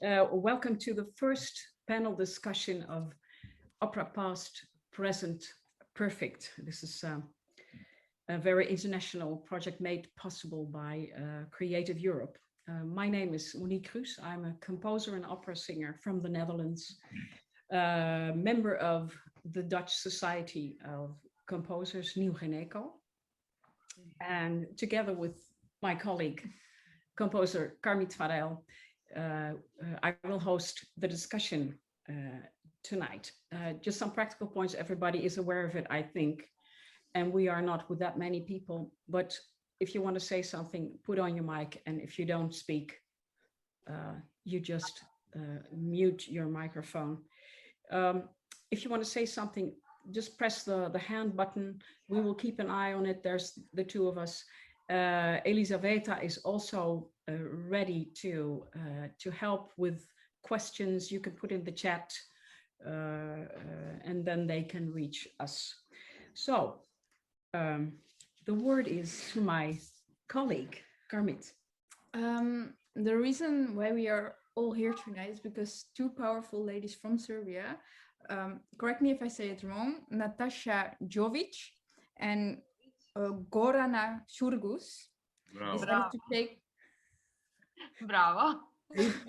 Welcome to the first panel discussion of Opera Past, Present, Perfect. This is a very international project made possible by Creative Europe. My name is Monique Krüs. I'm a composer and opera singer from the Netherlands, member of the Dutch Society of Composers, Nieuw Geneco. And together with my colleague, composer Karmit Fadael, I will host the discussion tonight. Just some practical points, everybody is aware of it, I think, and we are not with that many people, but if you want to say something, put on your mic, and if you don't speak, you just mute your microphone. If you want to say something, just press the hand button. We will keep an eye on it. There's the two of us. Elisaveta is also ready to help with questions you can put in the chat, and then they can reach us. So the word is to my colleague, Karmit. The reason why we are all here tonight is because two powerful ladies from Serbia, correct me if I say it wrong, Nataša Jović and Gorana Ćurgus, decided to take... Bravo.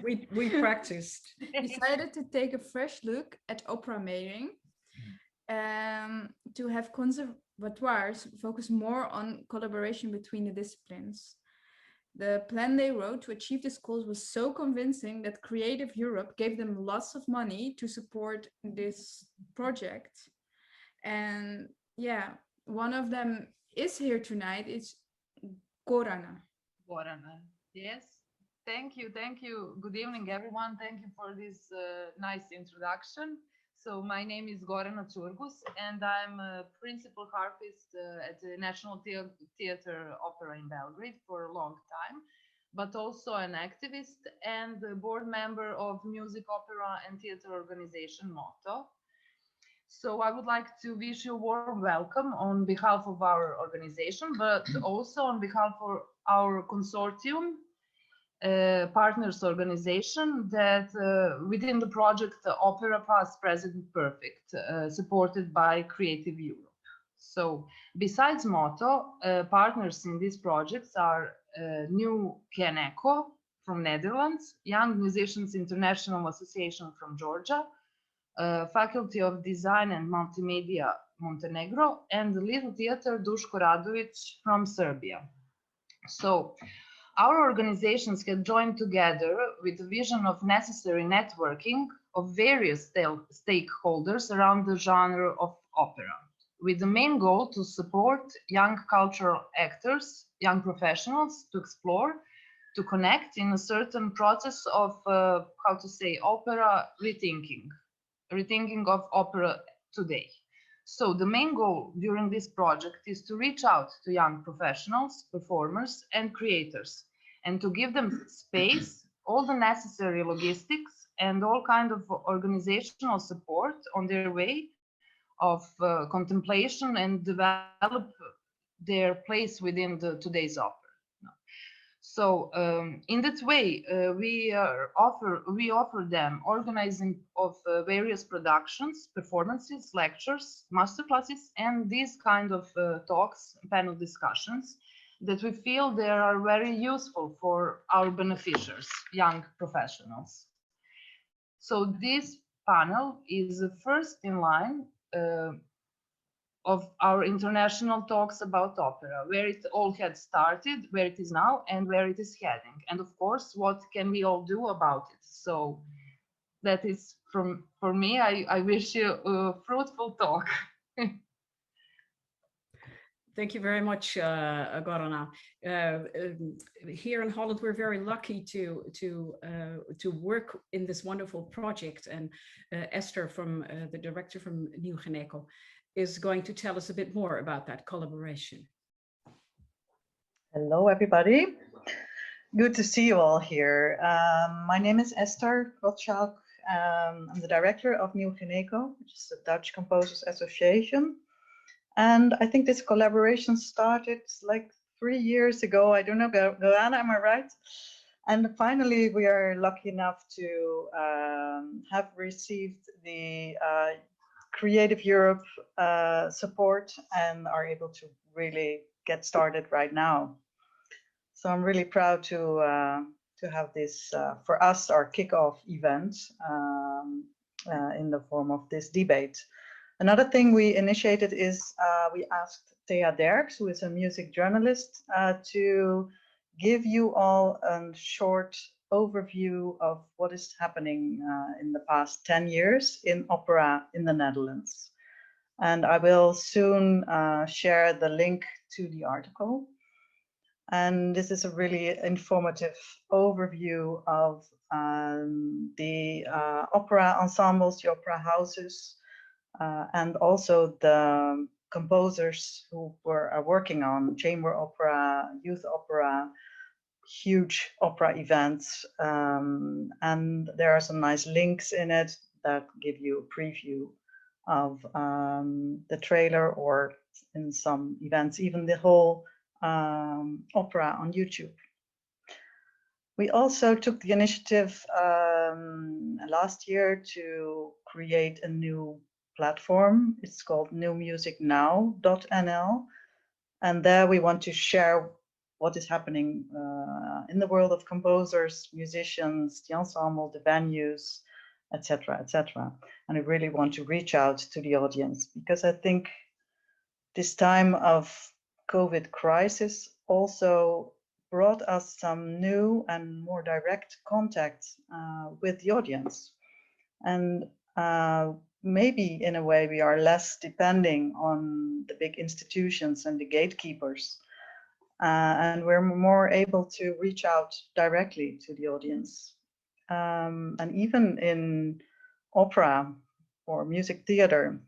We practiced. Decided to take a fresh look at opera making, to have conservatoires focus more on collaboration between the disciplines. The plan they wrote to achieve this goal was so convincing that Creative Europe gave them lots of money to support this project. And yeah, one of them is here tonight. It's Gorana. Gorana, yes. Thank you. Good evening, everyone. Thank you for this nice introduction. So my name is Gorana Ćurgus, and I'm a principal harpist at the National Theatre Opera in Belgrade for a long time, but also an activist and a board member of music, opera, and theatre organization Moto. So I would like to wish you a warm welcome on behalf of our organization, but also on behalf of our consortium, partners organization that within the project Opera Past, Present, Perfect, supported by Creative Europe. So besides Moto, partners in these projects are Nieuw Geneco from Netherlands, Young Musicians International Association from Georgia, Faculty of Design and Multimedia Montenegro, and the Little Theater Duško Radović from Serbia. So our organizations have joined together with the vision of necessary networking of various stakeholders around the genre of opera, with the main goal to support young cultural actors, young professionals to explore, to connect in a certain process of, opera rethinking of opera today. So the main goal during this project is to reach out to young professionals, performers, and creators, and to give them space, all the necessary logistics, and all kind of organizational support on their way of contemplation and develop their place within today's opera. So in that way, we offer them organizing of various productions, performances, lectures, masterclasses, and these kind of talks, panel discussions that we feel they are very useful for our beneficiaries, young professionals. So this panel is the first in line of our international talks about opera, where it all had started, where it is now, and where it is heading. And of course, what can we all do about it? So that is for me. I wish you a fruitful talk. Thank you very much, Gorana. Here in Holland, we're very lucky to work in this wonderful project, and Esther, the director from Nieuw Geneco, is going to tell us a bit more about that collaboration. Hello, everybody. Good to see you all here. My name is Esther Gottschalk. I'm the director of Nieuw Geneco, which is the Dutch Composers Association. And I think this collaboration started like 3 years ago. I don't know, Gorana, am I right? And finally, we are lucky enough to have received the Creative Europe support and are able to really get started right now. So I'm really proud to have this, for us, our kickoff event in the form of this debate. Another thing we initiated is we asked Thea Derks, who is a music journalist, to give you all a short overview of what is happening in the past 10 years in opera in the Netherlands. And I will soon share the link to the article. And this is a really informative overview of the opera ensembles, the opera houses, and also the composers who were working on chamber opera, youth opera, huge opera events. And there are some nice links in it that give you a preview of the trailer, or in some events, even the whole opera on YouTube. We also took the initiative last year to create a new platform. It's called newmusicnow.nl, and there we want to share what is happening in the world of composers, musicians, the ensemble, the venues, etc., etc. And I really want to reach out to the audience, because I think this time of COVID crisis also brought us some new and more direct contact with the audience. And maybe in a way we are less depending on the big institutions and the gatekeepers. And we're more able to reach out directly to the audience. And even in opera or music theater,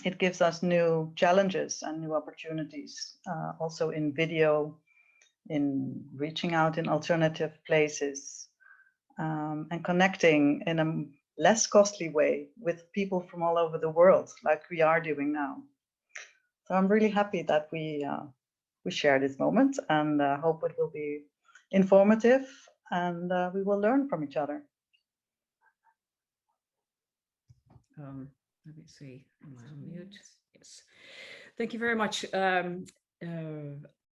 it gives us new challenges and new opportunities, also in video, in reaching out in alternative places, and connecting in a less costly way with people from all over the world, like we are doing now. So I'm really happy that we share this moment, and hope it will be informative, and we will learn from each other. Let me see, am I on mute? Yes. Thank you very much.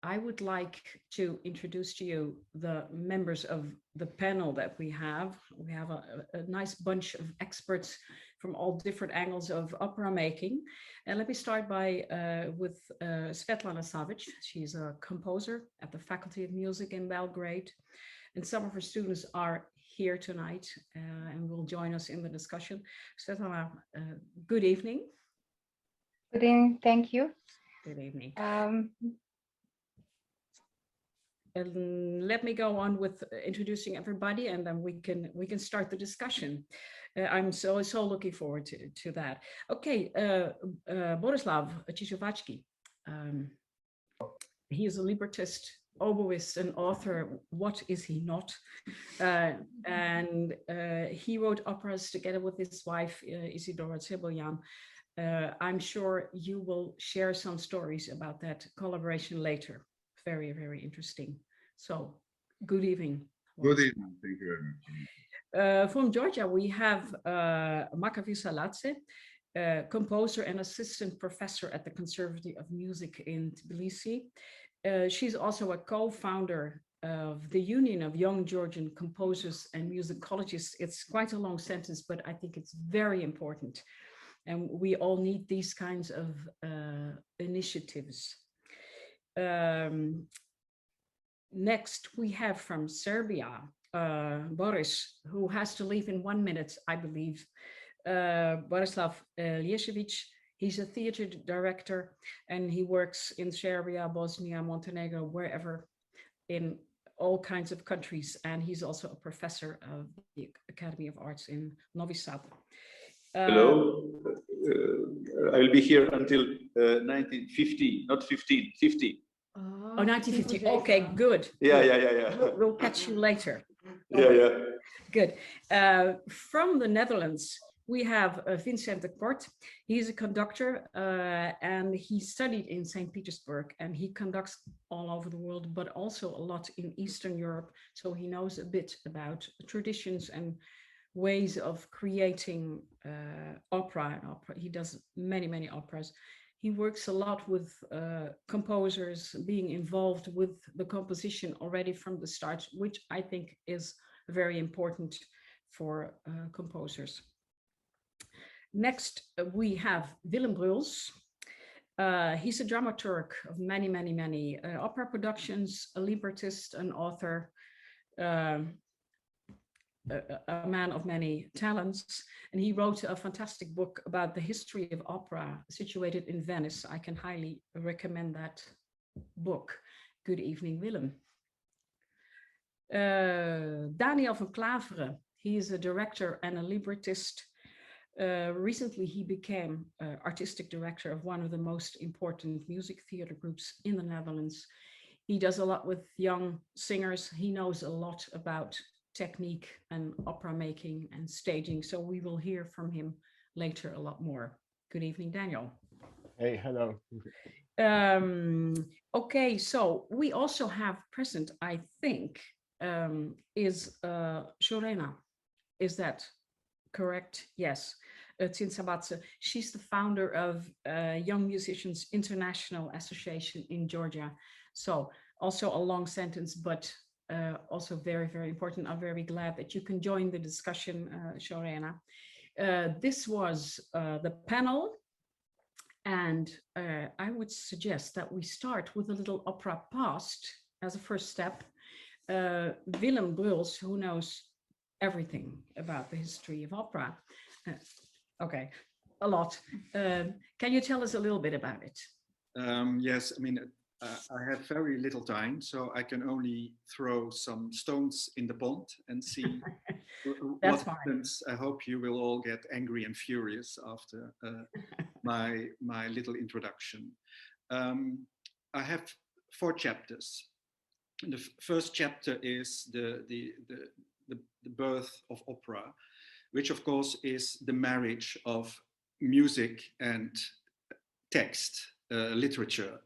I would like to introduce to you the members of the panel that we have. We have a nice bunch of experts from all different angles of opera making. And let me start with Svetlana Savić. She's a composer at the Faculty of Music in Belgrade. And some of her students are here tonight and will join us in the discussion. Svetlana, good evening. Good evening, thank you. Good evening. And let me go on with introducing everybody, and then we can start the discussion. I'm so looking forward to that. Okay, Borislav Čičovački. He is a librettist, oboist, and author. What is he not? And he wrote operas together with his wife Isidora Cebuljan. I'm sure you will share some stories about that collaboration later. Very, very interesting. So, good evening. Good evening. Thank you very much. From Georgia, we have Maka Virsaladze, composer and assistant professor at the Conservatory of Music in Tbilisi. She's also a co-founder of the Union of Young Georgian Composers and Musicologists. It's quite a long sentence, but I think it's very important. And we all need these kinds of initiatives. Next, we have from Serbia, Boris, who has to leave in 1 minute, I believe. Borislav Liješević. He's a theater director, and he works in Serbia, Bosnia, Montenegro, wherever, in all kinds of countries. And he's also a professor of the Academy of Arts in Novi Sad. Hello. I'll be here until 1950, not 15, 50. Oh, 1950. Okay, good. Yeah. We'll catch you later. Yeah. Good. From the Netherlands, we have Vincent de Kort. He's a conductor and he studied in St. Petersburg, and he conducts all over the world, but also a lot in Eastern Europe. So he knows a bit about traditions and ways of creating opera. He does many, many operas. He works a lot with composers, being involved with the composition already from the start, which I think is very important for composers. Next, we have Willem Bruls. He's a dramaturg of many, many, many opera productions, a librettist, an author, a man of many talents, and he wrote a fantastic book about the history of opera situated in Venice. I can highly recommend that book. Good evening, Willem. Daniël van Klaveren, he is a director and a librettist. Recently, he became artistic director of one of the most important music theater groups in the Netherlands. He does a lot with young singers. He knows a lot about technique and opera making and staging. So we will hear from him later a lot more. Good evening, Daniel. Hey, hello. Okay, so we also have present, I think, is Shorena. Is that correct? Yes. Tsintsabadze. She's the founder of Young Musicians International Association in Georgia. So also a long sentence, but also very, very important. I'm very glad that you can join the discussion, Shorena. This was the panel, and I would suggest that we start with a little opera past as a first step. Willem Bruls, who knows everything about the history of opera. Okay, a lot. Can you tell us a little bit about it? Yes, I mean, I have very little time, so I can only throw some stones in the pond and see what happens. I hope you will all get angry and furious after my little introduction. I have 4 chapters. The first chapter is the birth of opera, which of course is the marriage of music and text, literature,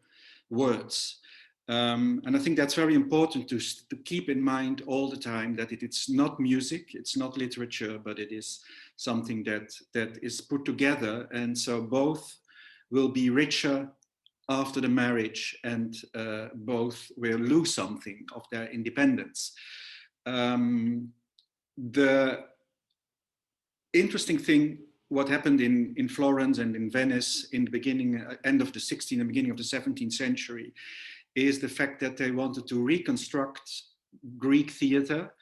words. And I think that's very important to keep in mind all the time, that it's not music, it's not literature, but it is something that is put together. And so both will be richer after the marriage, and both will lose something of their independence. The interesting thing, what happened in Florence and in Venice in the beginning, end of the 16th and beginning of the 17th century, is the fact that they wanted to reconstruct Greek theater,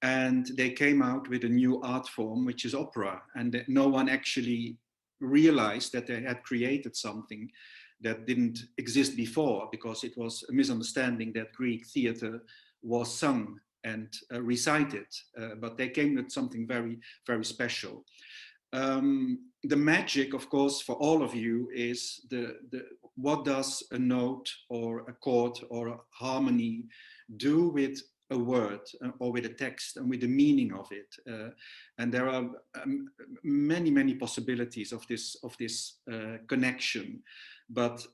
and they came out with a new art form, which is opera, and that no one actually realized that they had created something that didn't exist before, because it was a misunderstanding that Greek theater was sung and recited, but they came with something very, very special. The magic, of course, for all of you is what does a note or a chord or a harmony do with a word or with a text and with the meaning of it. And there are many, many possibilities of this connection. But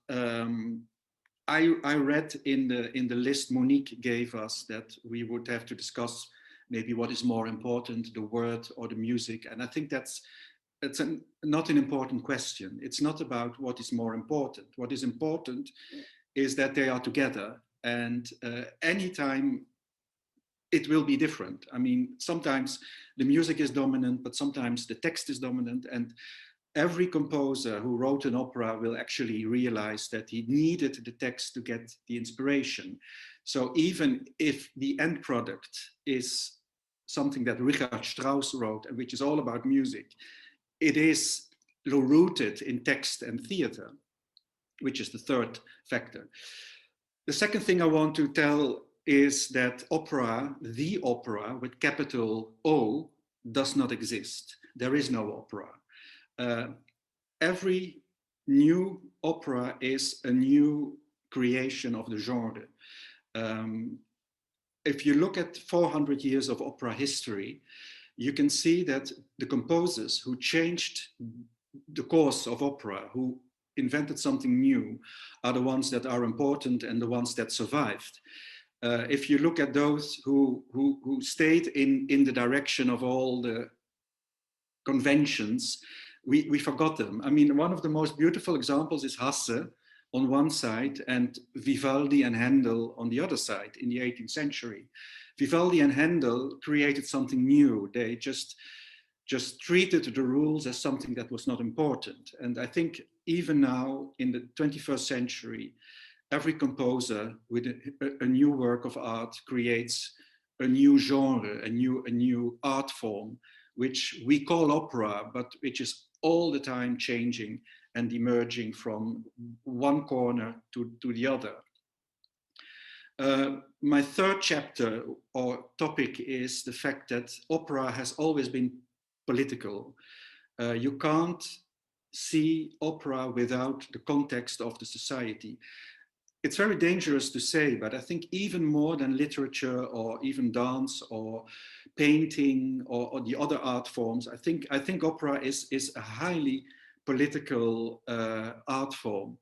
I read in the list Monique gave us that we would have to discuss maybe what is more important, the word or the music. And I think it's not an important question. It's not about what is more important. What is important is that they are together, and anytime it will be different. I mean, sometimes the music is dominant, but sometimes the text is dominant, and every composer who wrote an opera will actually realize that he needed the text to get the inspiration. So even if the end product is something that Richard Strauss wrote, and which is all about music, it is rooted in text and theater, which is the third factor. The second thing I want to tell is that opera, the opera with capital O, does not exist. There is no opera. Every new opera is a new creation of the genre. If you look at 400 years of opera history, you can see that the composers who changed the course of opera, who invented something new, are the ones that are important and the ones that survived. If you look at those who stayed in the direction of all the conventions, we forgot them. I mean, one of the most beautiful examples is Hasse on one side and Vivaldi and Handel on the other side in the 18th century. Vivaldi and Handel created something new. They just treated the rules as something that was not important. And I think even now in the 21st century, every composer with a new work of art creates a new genre, a new art form, which we call opera, but which is all the time changing and emerging from one corner to the other. My third chapter or topic is the fact that opera has always been political. You can't see opera without the context of the society. It's very dangerous to say, but I think even more than literature or even dance or painting or the other art forms, I think opera is a highly political art form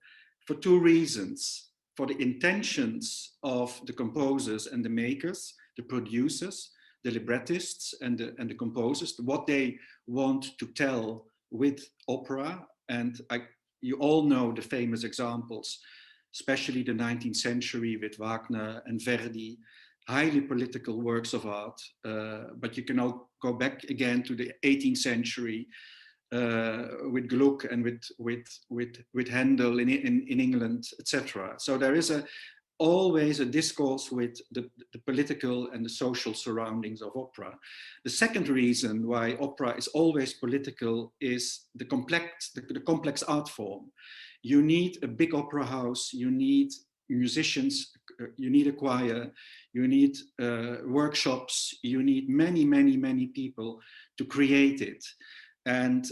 for two reasons: for the intentions of the composers and the makers, the producers, the librettists and the composers, what they want to tell with opera. And you all know the famous examples, especially the 19th century with Wagner and Verdi, highly political works of art. But you can all go back again to the 18th century with Gluck and with Handel in England, etc. So there is always a discourse with the political and the social surroundings of opera. The second reason why opera is always political is the complex art form. You need a big opera house, you need musicians, you need a choir, you need workshops, you need many people to create it. And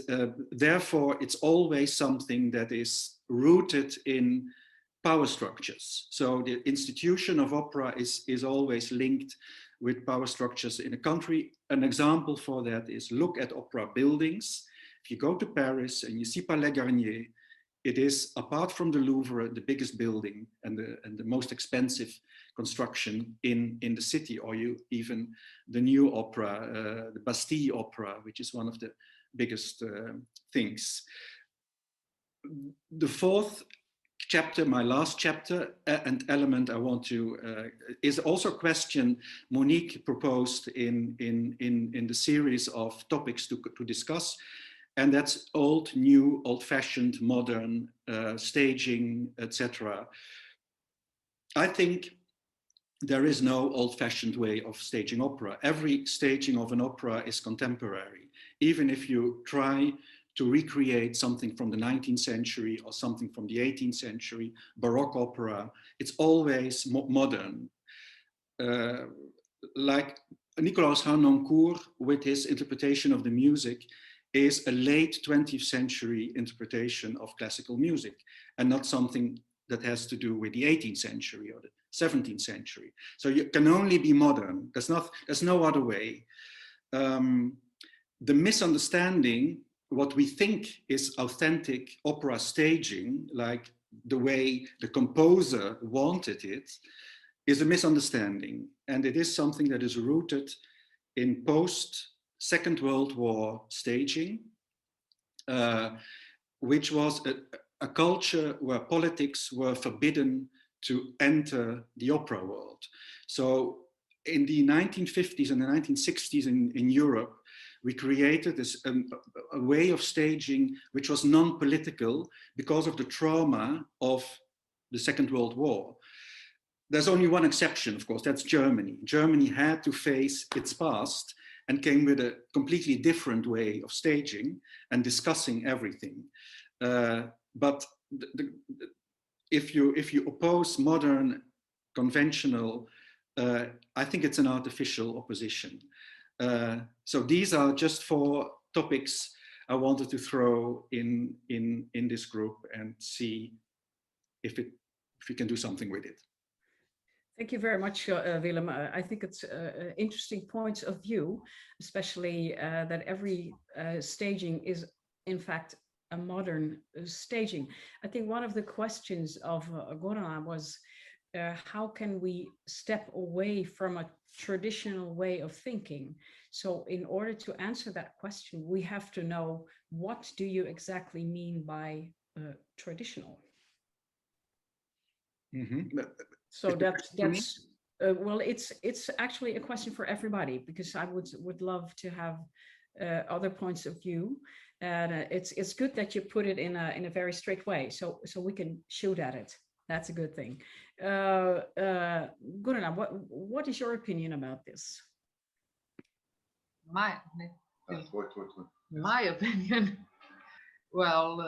therefore, it's always something that is rooted in power structures. So the institution of opera is always linked with power structures in a country. An example for that is look at opera buildings. If you go to Paris and you see Palais Garnier, it is, apart from the Louvre, the biggest building and the most expensive construction in the city, or even the new opera, the Bastille Opera, which is one of the biggest things. The fourth chapter, my last chapter and element I want to, is also a question Monique proposed in the series of topics to discuss. And that's old, new, old-fashioned, modern, staging, etc. I think there is no old-fashioned way of staging opera. Every staging of an opera is contemporary. Even if you try to recreate something from the 19th century or something from the 18th century, Baroque opera, it's always modern. Like Nicolaus Harnoncourt, with his interpretation of the music, is a late 20th century interpretation of classical music and not something that has to do with the 18th century or the 17th century. So you can only be modern. There's no other way. The misunderstanding, what we think is authentic opera staging, like the way the composer wanted it, is a misunderstanding. And it is something that is rooted in post-Second World War staging, which was a culture where politics were forbidden to enter the opera world. So in the 1950s and the 1960s in Europe, we created this a way of staging which was non-political because of the trauma of the Second World War. There's only one exception, of course, that's Germany. Germany had to face its past and came with a completely different way of staging and discussing everything. But if you oppose modern, conventional, I think it's an artificial opposition. So these are just 4 topics I wanted to throw in this group and see if we can do something with it. Thank you very much, Willem. I think it's interesting points of view, especially that every staging is, in fact, a modern staging. I think one of the questions of Gorana was, how can we step away from a traditional way of thinking? So in order to answer that question, we have to know, what do you exactly mean by traditional? Mm-hmm. So that's well, it's actually a question for everybody, because I would love to have other points of view, and it's good that you put it in a very strict way, so we can shoot at it. That's a good thing. Gorana, what is your opinion about this? My opinion. Well,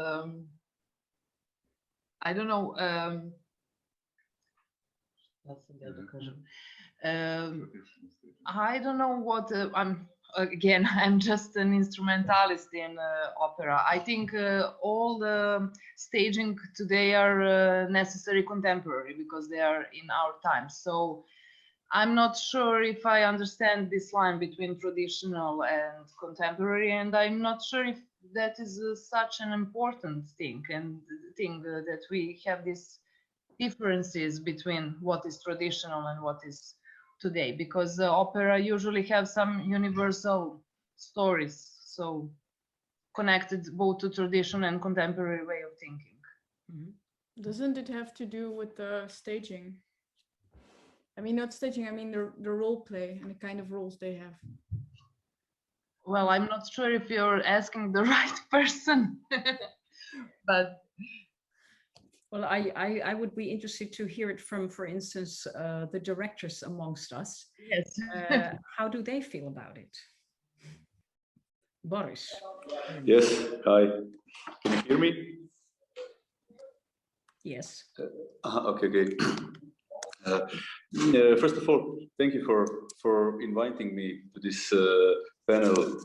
I don't know. I don't know what I'm just an instrumentalist in opera. I think all the staging today are necessary contemporary, because they are in our time. So I'm not sure if I understand this line between traditional and contemporary, and I'm not sure if that is such an important thing, and that we have these differences between what is traditional and what is today, because opera usually have some universal stories, so connected both to tradition and contemporary way of thinking. Mm-hmm. Doesn't it have to do with the staging? I mean, not staging, I mean the role play and the kind of roles they have. Well, I'm not sure if you're asking the right person, but well, I would be interested to hear it from, for instance, the directors amongst us. Yes. How do they feel about it? Boris. Yes, hi. Can you hear me? Yes. Okay, great. First of all, thank you for inviting me to this panel.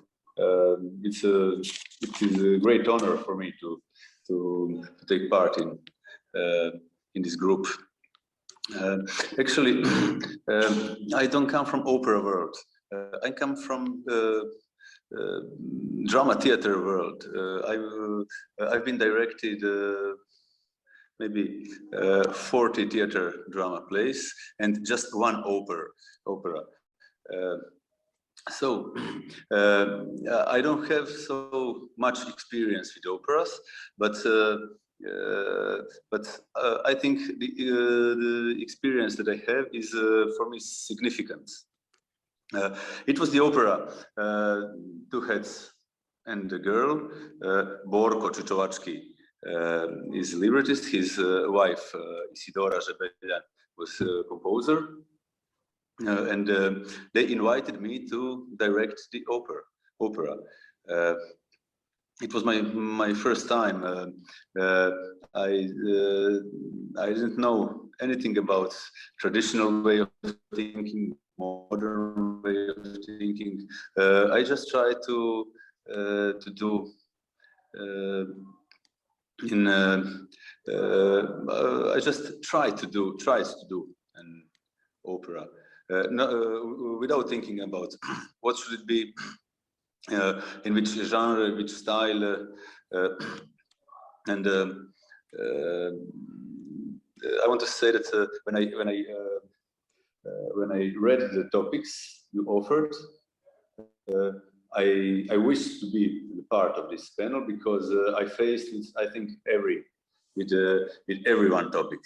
It is a great honor for me to take part in this group. Actually, I don't come from opera world. I come from drama theater world. I've been directed maybe 40 theater drama plays and just one opera. So I don't have so much experience with operas, but I think the experience that I have is for me significant. It was the opera Two Heads and a Girl. Borko Čičovački is a librettist. His wife Isidora Žebeljan was a composer, and they invited me to direct the opera. It was my first time. I didn't know anything about traditional way of thinking, modern way of thinking. I just tried to do I just tried to do an opera, without thinking about what should it be, in which genre, which style, and I want to say that when I read the topics you offered, I wish to be part of this panel, because I faced with, I think, with every one topic.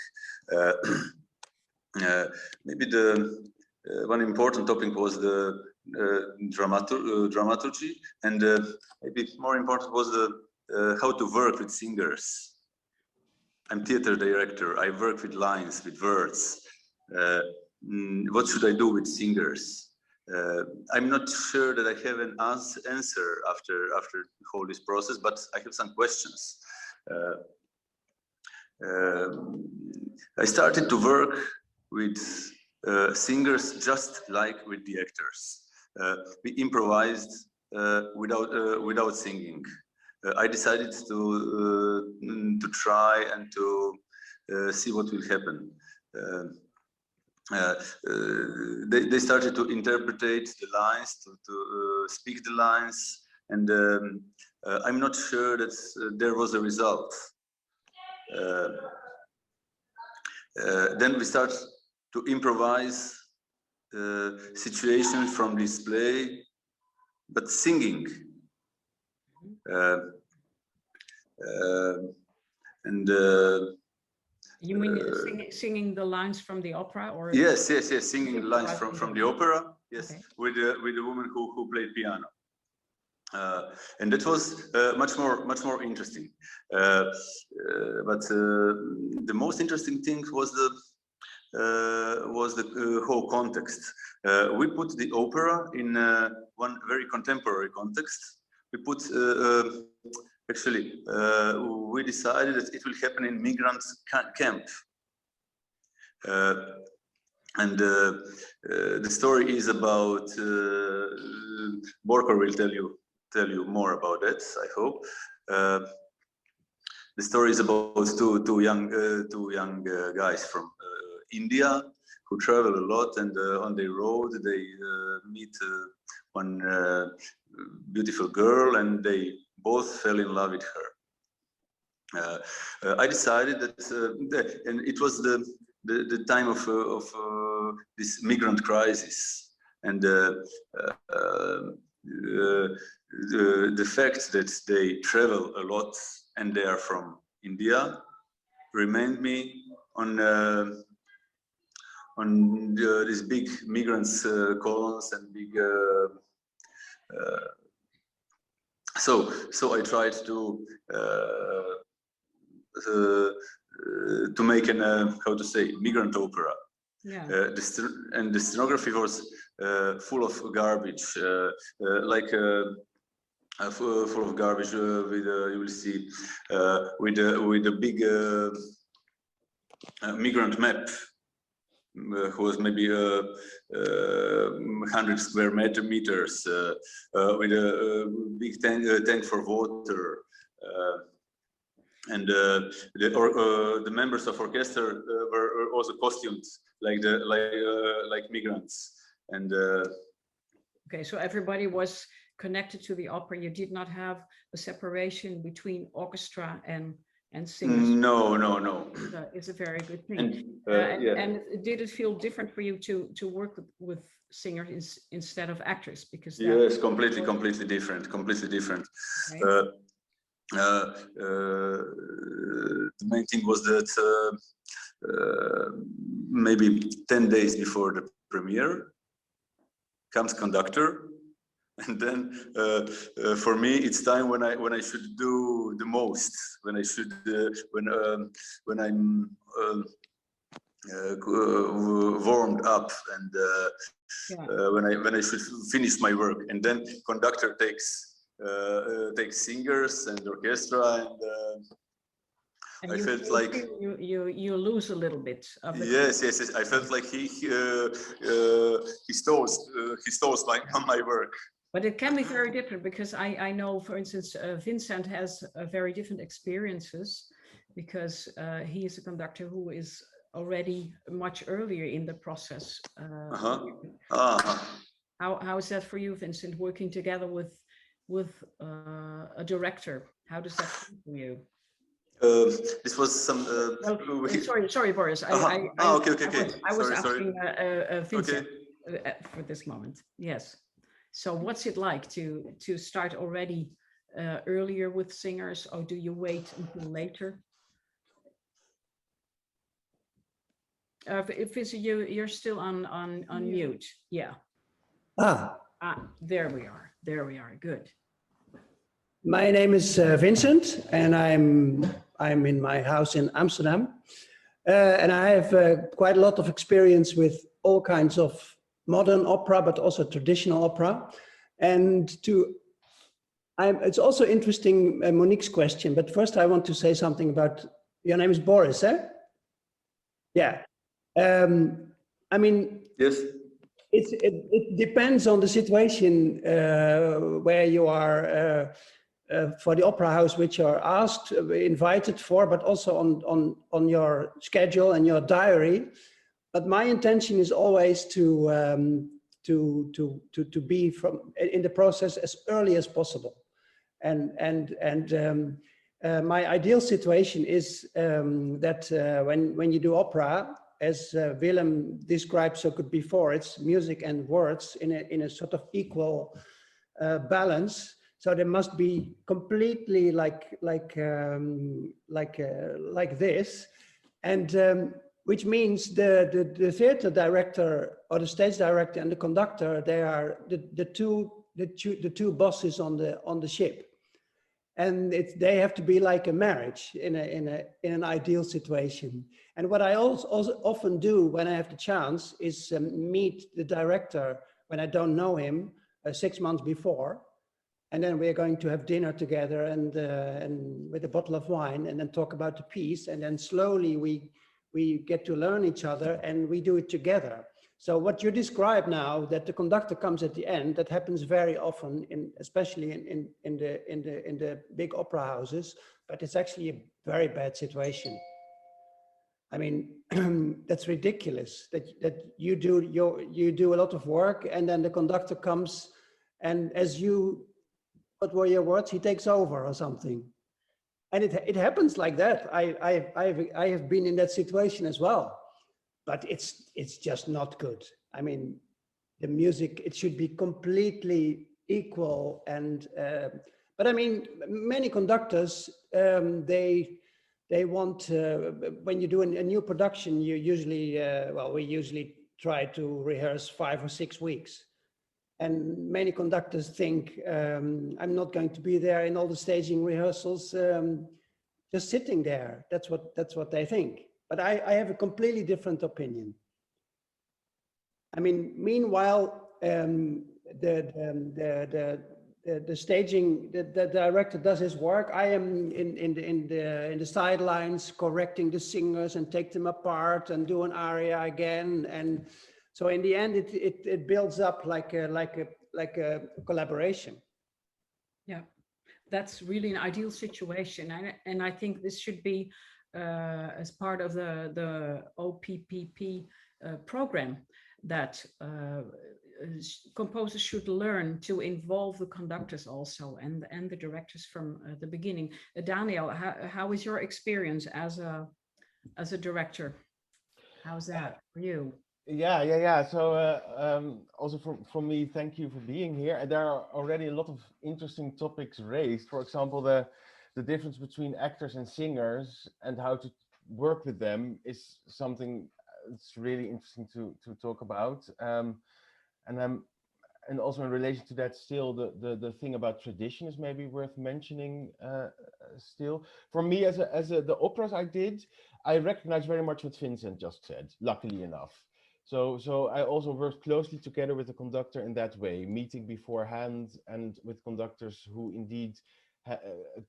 Maybe the one important topic was the dramaturgy, and maybe more important was the how to work with singers. I'm theater director. I work with lines, with words. What should I do with singers? I'm not sure that I have an answer after all this process, but I have some questions. I started to work with singers just like with the actors. We improvised without singing. I decided to try and to see what will happen. they started to interpret the lines, to speak the lines, and I'm not sure that there was a result. Then we start to improvise situations from this play, but singing. You mean singing the lines from the opera, or? Yes, singing the lines from the opera. Yes, okay. with the woman who played piano, and that was much more interesting. But the most interesting thing was the whole context. We put the opera in one very contemporary context. We put we decided that it will happen in migrant camp, and the story is about. Borko will tell you more about that, I hope. The story is about two young guys from India who travel a lot, and on their road they meet one beautiful girl, and they both fell in love with her. I decided that, and it was the time of this migrant crisis, and the fact that they travel a lot and they are from India remind me on these big migrants columns and big. So I tried to make an how to say migrant opera. Yeah. And the scenography was full of garbage, full of garbage with you will see with a big migrant map. Who was maybe 100 square meters with a big tank for water, and the members of orchestra were also costumed like migrants, and okay, so everybody was connected to the opera. You did not have a separation between orchestra and singers. No. It's a very good thing. And did it feel different for you to work with singers instead of actors? Because yes, completely different. Okay. The main thing was that maybe 10 days before the premiere comes conductor. And then for me, it's time when I should do the most, when I should when I'm warmed up, and when I should finish my work. And then conductor takes singers and orchestra, and I felt like you lose a little bit of the yes. I felt like he stole my work. But it can be very different, because I know, for instance, Vincent has very different experiences, because he is a conductor who is already much earlier in the process. How is that for you, Vincent, working together with a director? How does that feel for you? This was some. Sorry, Boris. Okay. I was asking Vincent for this moment. Yes. So what's it like to start already earlier with singers, or do you wait until later? If it's you're still on mute. Yeah. There we are. Good. My name is Vincent, and I'm in my house in Amsterdam, and I have quite a lot of experience with all kinds of modern opera, but also traditional opera. And it's also interesting, Monique's question, but first I want to say something about, your name is Boris, eh? Yeah. I mean, yes. It depends on the situation where you are for the opera house, which you are invited for, but also on your schedule and your diary. but my intention is always to be in the process as early as possible. My ideal situation is that when you do opera, as Willem described so good before, it's music and words in a sort of equal balance. So there must be completely like this, and which means the theater director or the stage director and the conductor, they are the two bosses on the ship. And they have to be like a marriage in an ideal situation. And what I also often do when I have the chance is meet the director when I don't know him 6 months before, and then we're going to have dinner together and with a bottle of wine, and then talk about the piece, and then slowly we get to learn each other and we do it together. So what you describe now, that the conductor comes at the end, that happens very often, especially in the big opera houses, but it's actually a very bad situation. I mean, that's ridiculous that you do a lot of work and then the conductor comes and what were your words? He takes over or something. And it happens like that. I have been in that situation as well. But it's just not good. I mean, the music, it should be completely equal. And but I mean, many conductors, they want, when you do a new production, you usually, we usually try to rehearse 5 or 6 weeks. And many conductors think, I'm not going to be there in all the staging rehearsals, just sitting there. That's what they think. But I have a completely different opinion. I mean, meanwhile, the staging, the director does his work. I am in the sidelines, correcting the singers and take them apart and do an aria again. And so in the end, it builds up like a collaboration. Yeah, that's really an ideal situation, and I think this should be. As part of the OPPP program, that composers should learn to involve the conductors also and the directors from the beginning. Daniël, how is your experience as a director? How's that for you? Yeah. So also from me, thank you for being here. And there are already a lot of interesting topics raised. For example, the difference between actors and singers and how to work with them is something that's really interesting to talk about. And also in relation to that, still the thing about tradition is maybe worth mentioning. Still, for me, as the operas I did, I recognize very much what Vincent just said. Luckily enough, so I also worked closely together with the conductor in that way, meeting beforehand and with conductors who indeed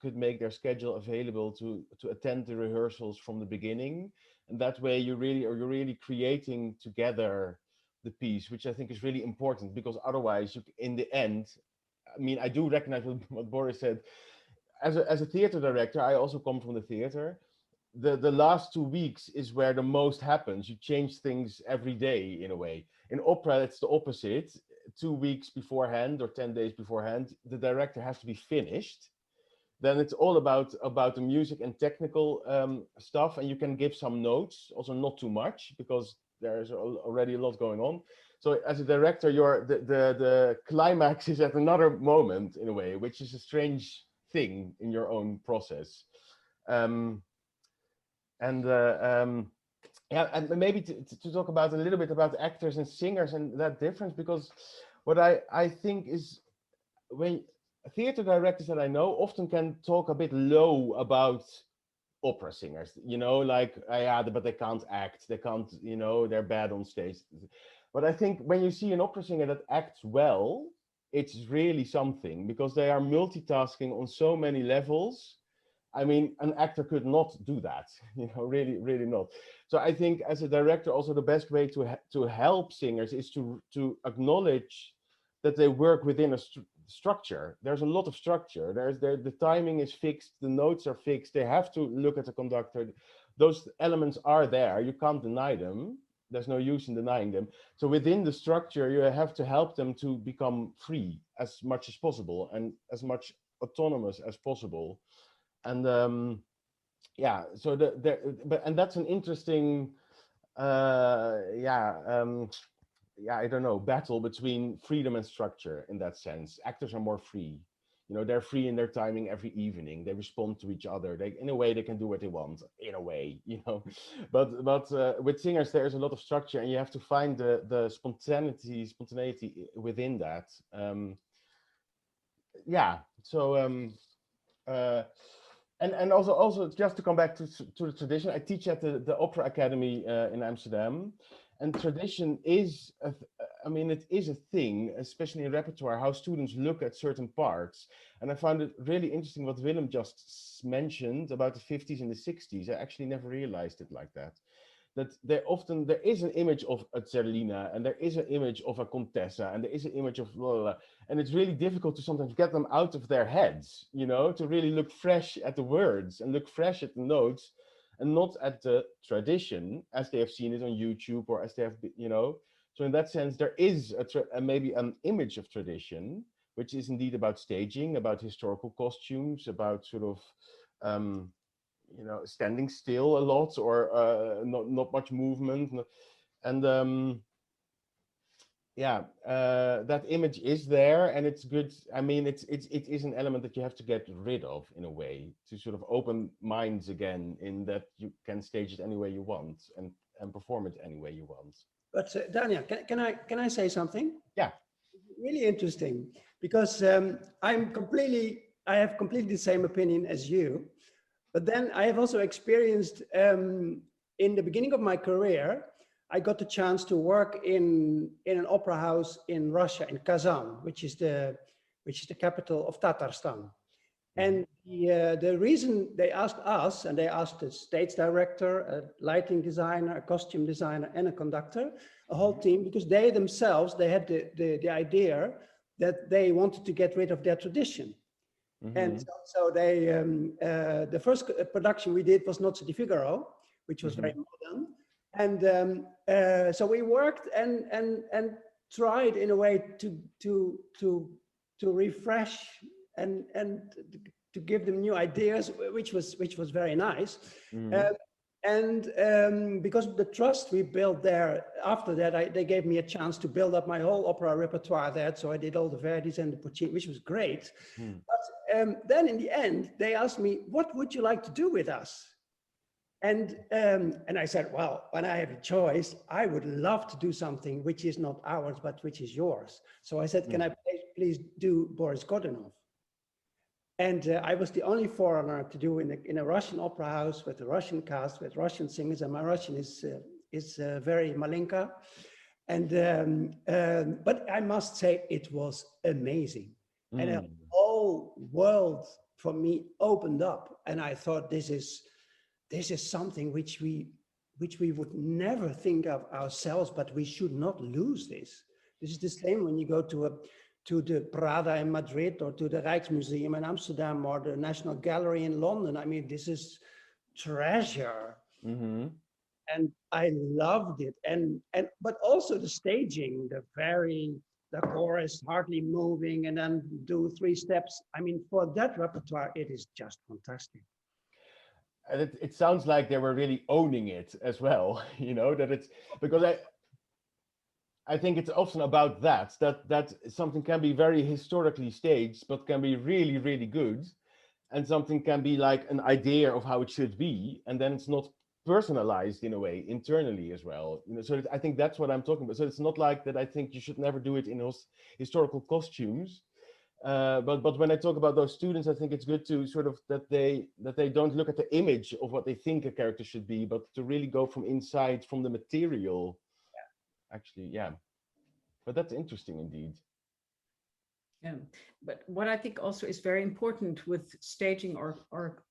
could make their schedule available to attend the rehearsals from the beginning, and that way you're really creating together the piece, which I think is really important, because otherwise in the end, I mean, I do recognize what Boris said. As a theater director, I also come from the theater. The last 2 weeks is where the most happens. You change things every day in a way. In opera, it's the opposite. 2 weeks beforehand or 10 days beforehand, the director has to be finished. Then it's all about the music and technical stuff, and you can give some notes, also not too much, because there's already a lot going on. So as a director, the climax is at another moment in a way, which is a strange thing in your own process. Yeah, and maybe to talk about a little bit about actors and singers and that difference, because what I think is, when theater directors that I know often can talk a bit low about opera singers, you know, like, yeah, but they can't act, they can't, you know, they're bad on stage. But I think when you see an opera singer that acts well, it's really something, because they are multitasking on so many levels. I mean, an actor could not do that, you know, really not. So I think as a director, also the best way to help singers is to acknowledge that they work within a structure. There's a lot of structure. The timing is fixed, the notes are fixed, they have to look at the conductor. Those elements are there, you can't deny them, There's no use in denying them. So within the structure, you have to help them to become free as much as possible and as much autonomous as possible. And yeah, so and that's an interesting, yeah, I don't know, battle between freedom and structure in that sense. Actors are more free. You know, they're free in their timing every evening. They respond to each other. They, in a way, they can do what they want. In a way, you know, but with singers, there's a lot of structure, and you have to find the spontaneity within that. Yeah. So and also just to come back to the tradition, I teach at the Opera Academy in Amsterdam, and tradition is I mean, it is a thing, especially in repertoire, how students look at certain parts. And I found it really interesting what Willem just mentioned about the 50s and the 60s. I actually never realized it like that. That there is an image of a Zerlina, and there is an image of a Contessa, and there is an image of blah, blah, blah. And it's really difficult to sometimes get them out of their heads, you know, to really look fresh at the words and look fresh at the notes, and not at the tradition as they have seen it on YouTube, or as they have, you know. So in that sense, there is maybe an image of tradition, which is indeed about staging, about historical costumes, about sort of, you know, standing still a lot, or not much movement. And yeah, that image is there, and it's good. I mean, it is an element that you have to get rid of in a way, to sort of open minds again, in that you can stage it any way you want and perform it any way you want. But Daniël, can I say something? Yeah. Really interesting, because I have completely the same opinion as you, but then I have also experienced in the beginning of my career, I got the chance to work in an opera house in Russia, in Kazan, which is the capital of Tatarstan. And the reason they asked us, and they asked the stage director, a lighting designer, a costume designer, and a conductor, a whole team, because they themselves, they had the idea that they wanted to get rid of their tradition. And so they, the first production we did was Nozze di Figaro, which was very modern. And so we worked and tried in a way to refresh and to give them new ideas, which was very nice. And because of the trust we built there, after that, they gave me a chance to build up my whole opera repertoire there. So I did all the Verdis and the Puccini, which was great. But then in the end, they asked me, what would you like to do with us? And I said, well, when I have a choice, I would love to do something which is not ours, but which is yours. So I said, can I please do Boris Godunov? And I was the only foreigner to do in a Russian opera house with a Russian cast, with Russian singers, and my Russian is very malinka. And but I must say it was amazing, and the whole world for me opened up, and I thought this is something which we would never think of ourselves, but we should not lose this. This is the same when you go to the Prada in Madrid, or to the Rijksmuseum in Amsterdam, or the National Gallery in London. I mean, this is treasure. And I loved it. But also the staging, the chorus hardly moving, and then do 3 steps. I mean, for that repertoire, it is just fantastic. And it sounds like they were really owning it as well, you know, that it's, because I think it's often about that something can be very historically staged, but can be really, really good. And something can be like an idea of how it should be, and then it's not personalized in a way internally as well. You know, so I think that's what I'm talking about. So it's not like that I think you should never do it in historical costumes. But when I talk about those students, I think it's good to sort of that they don't look at the image of what they think a character should be, but to really go from inside, from the material. Actually, yeah. But that's interesting indeed. Yeah, but what I think also is very important with staging or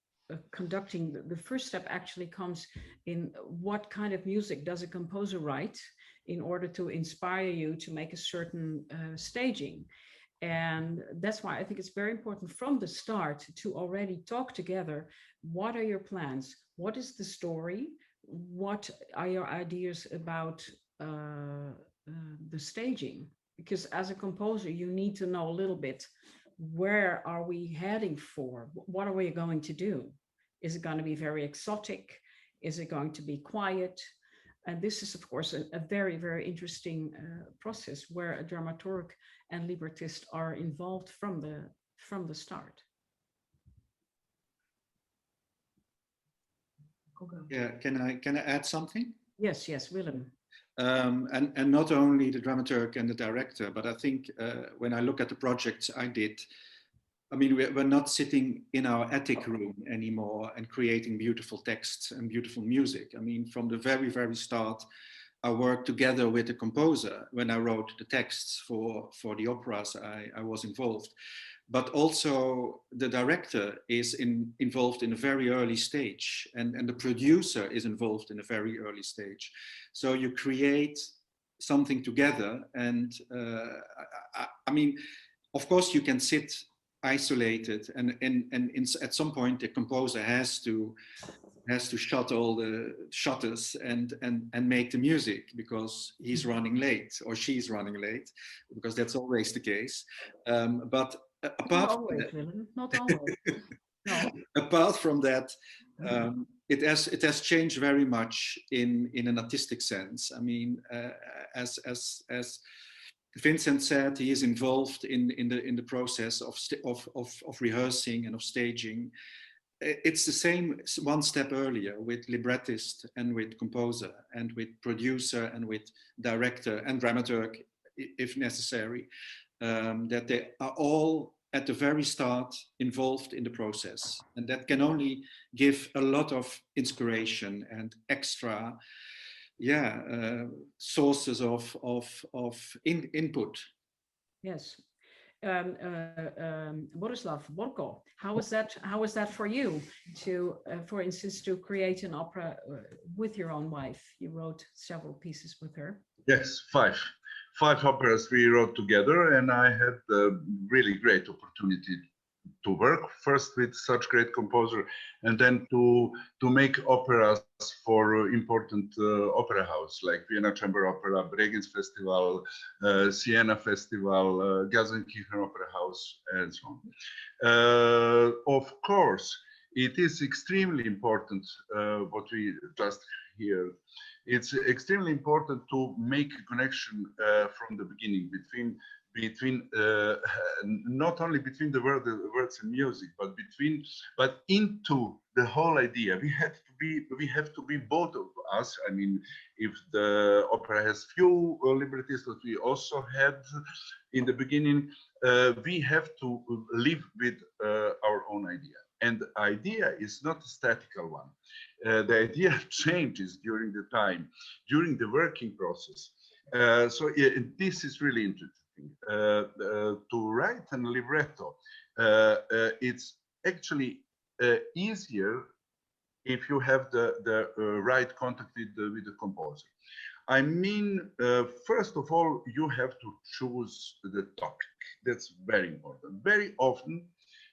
conducting, the first step actually comes in what kind of music does a composer write in order to inspire you to make a certain staging. And that's why I think it's very important from the start to already talk together. What are your plans? What is the story? what are your ideas about the staging? Because as a composer, you need to know a little bit, where are we heading for? What are we going to do? Is it going to be very exotic? Is it going to be quiet? And this is, of course, a very, very interesting process where a dramaturg and librettist are involved from the start. Yeah, can I add something? Yes, Willem. And not only the dramaturg and the director, but I think when I look at the projects I did, I mean, we're not sitting in our attic room anymore and creating beautiful texts and beautiful music. I mean, from the very, very start, I worked together with the composer when I wrote the texts for the operas I was involved. But also the director is involved in a very early stage, and the producer is involved in a very early stage. So you create something together, and I mean, of course you can sit isolated, and at some point the composer has to shut all the shutters and make the music, because he's running late or she's running late, because that's always the case. But apart from that, not always. No. Apart from that, it has changed very much in an artistic sense. I mean, as Vincent said, he is involved in the process of rehearsing and of staging. It's the same one step earlier with librettist and with composer and with producer and with director and dramaturg, if necessary, that they are all at the very start involved in the process. And that can only give a lot of inspiration and extra sources of input. Yes. Borislav, Borko, how was that for you to, for instance, to create an opera with your own wife? You wrote several pieces with her. Yes, five operas we wrote together, and I had a really great opportunity to work first with such great composer, and then to make operas for important opera house like Vienna Chamber Opera, Bregenz Festival, Siena Festival, Gelsenkirchen Opera House, and so on. Of course, it is extremely important what we just heard. It's extremely important to make a connection from the beginning between not only between the words and music, but into the whole idea. We have to be both of us. I mean, if the opera has few librettists that we also had in the beginning, we have to live with our own idea. And the idea is not a statical one. The idea changes during the time, during the working process. So this is really interesting. To write a libretto, it's actually easier if you have the right contact with the composer. I mean, first of all, you have to choose the topic. That's very important. Very often,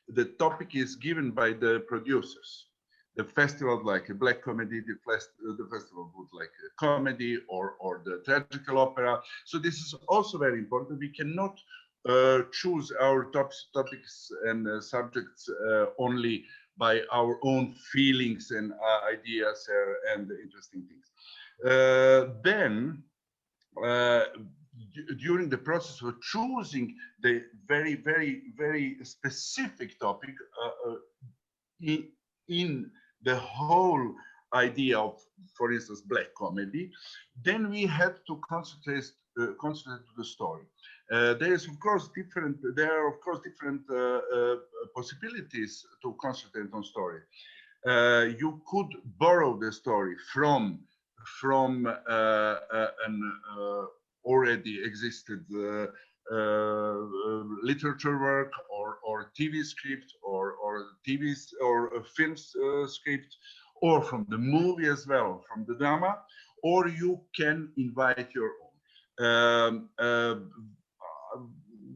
the topic is given by the producers. The festival, like a black comedy, the festival would like a comedy or the tragical opera. So this is also very important. We cannot choose our topics and subjects only by our own feelings and ideas and interesting things. Then, during the process of choosing the very, very, very specific topic in the whole idea of, for instance, black comedy, then we had to concentrate to the story. There are of course different possibilities to concentrate on story. You could borrow the story from an already existed literature work or TV script or a film script, or from the movie as well, from the drama, or you can invite your own.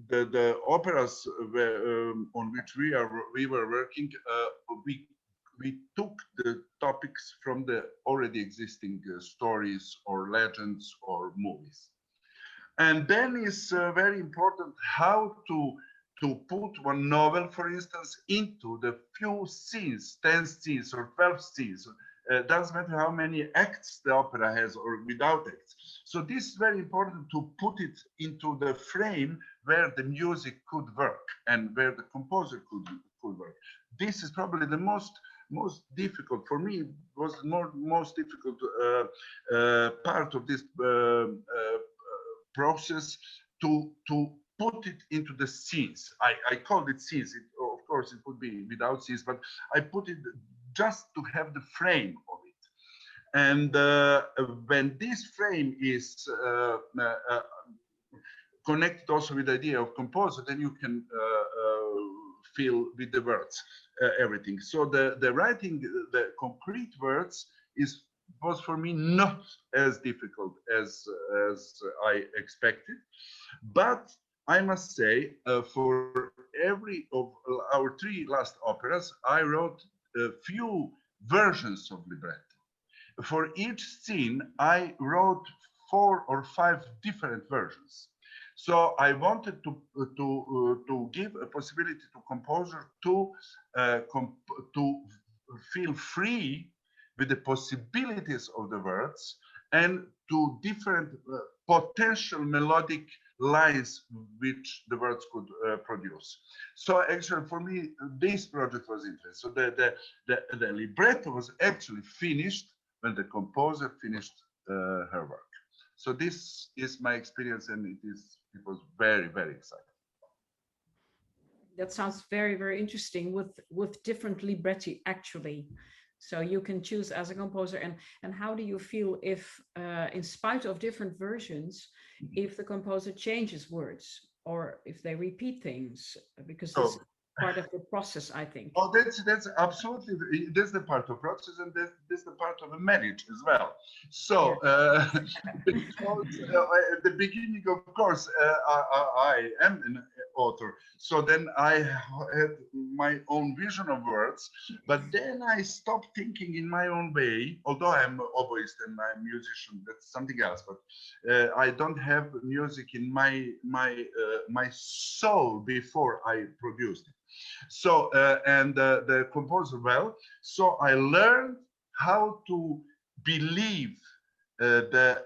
The operas on which we were working, we took the topics from the already existing stories or legends or movies. And then it's very important how to put one novel, for instance, into the few scenes, 10 scenes or 12 scenes. Doesn't matter how many acts the opera has or without acts. So this is very important to put it into the frame where the music could work and where the composer could work. This is probably the most difficult for me. Was the most difficult part of this process to put it into the scenes. I called it scenes. Of course, it would be without scenes, but I put it just to have the frame of it. And when this frame is connected also with the idea of composer, then you can feel with the words everything. So the writing the concrete words was for me not as difficult as I expected, but I must say for every of our 3 last operas, I wrote a few versions of libretto. For each scene, I wrote 4 or 5 different versions. So I wanted to give a possibility to composer to feel free with the possibilities of the words and to different potential melodic lines which the words could produce. So actually for me, this project was interesting. So the libretto was actually finished when the composer finished her work. So this is my experience, and it was very, very exciting. That sounds very, very interesting with different libretti actually. So you can choose as a composer, and how do you feel if, in spite of different versions, if the composer changes words or if they repeat things, because this is part of the process, I think. Oh, that's absolutely, that's the part of process, and that's the part of a marriage as well. So because, at the beginning, of course, I am an author, so then I had my own vision of words, but then I stopped thinking in my own way. Although I'm an oboist and I'm a musician, that's something else, but I don't have music in my soul before I produced it. So and the composer, well, so I learned how to believe the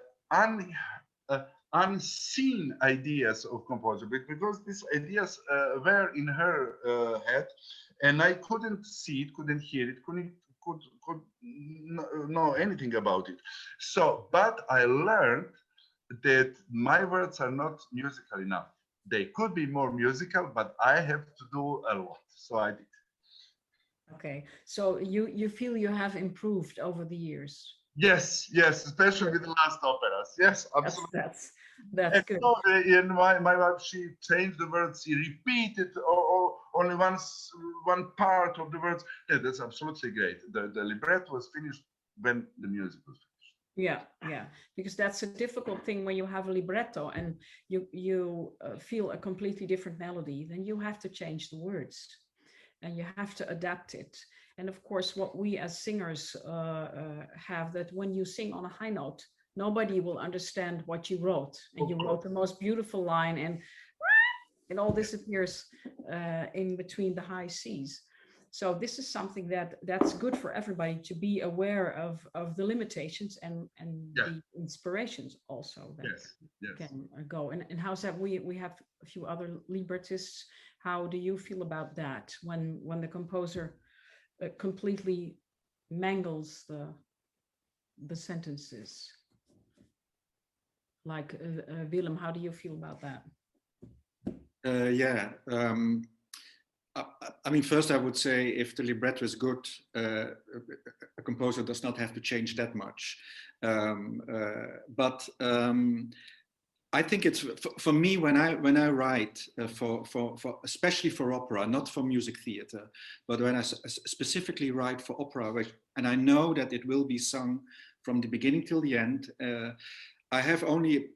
unseen ideas of composer, because these ideas were in her head, and I couldn't see it, couldn't hear it, could know anything about it. So, but I learned that my words are not musical enough. They could be more musical, but I have to do a lot. So I did. Okay, so you feel you have improved over the years? Yes, especially with the last operas. Yes, absolutely. That's good. So, in my wife, she changed the words, she repeated or only one part of the words. Yeah, that's absolutely great. The libretto was finished when the music was finished. Yeah, because that's a difficult thing when you have a libretto and you feel a completely different melody, then you have to change the words and you have to adapt it. And of course, what we as singers have, that when you sing on a high note, nobody will understand what you wrote, and you wrote the most beautiful line, and it all disappears in between the high C's. So this is something that's good for everybody to be aware of the limitations and the inspirations also that can go. And how's that? We have a few other librettists. How do you feel about that when the composer completely mangles the sentences? Like Willem, how do you feel about that? I mean, first I would say if the libretto is good, a composer does not have to change that much. But I think it's for me when I write for especially for opera, not for music theater, but when I specifically write for opera, and I know that it will be sung from the beginning till the end. I have only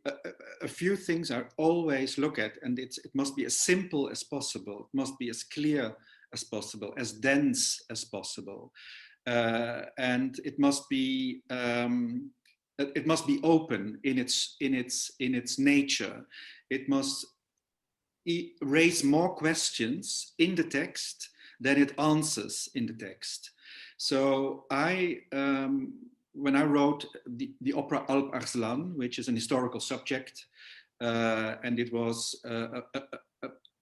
a few things I always look at, and it must be as simple as possible. It must be as clear as possible, as dense as possible. and it must be open in its nature. It must raise more questions in the text than it answers in the text. So when I wrote the opera Alp Arslan, which is an historical subject, and it was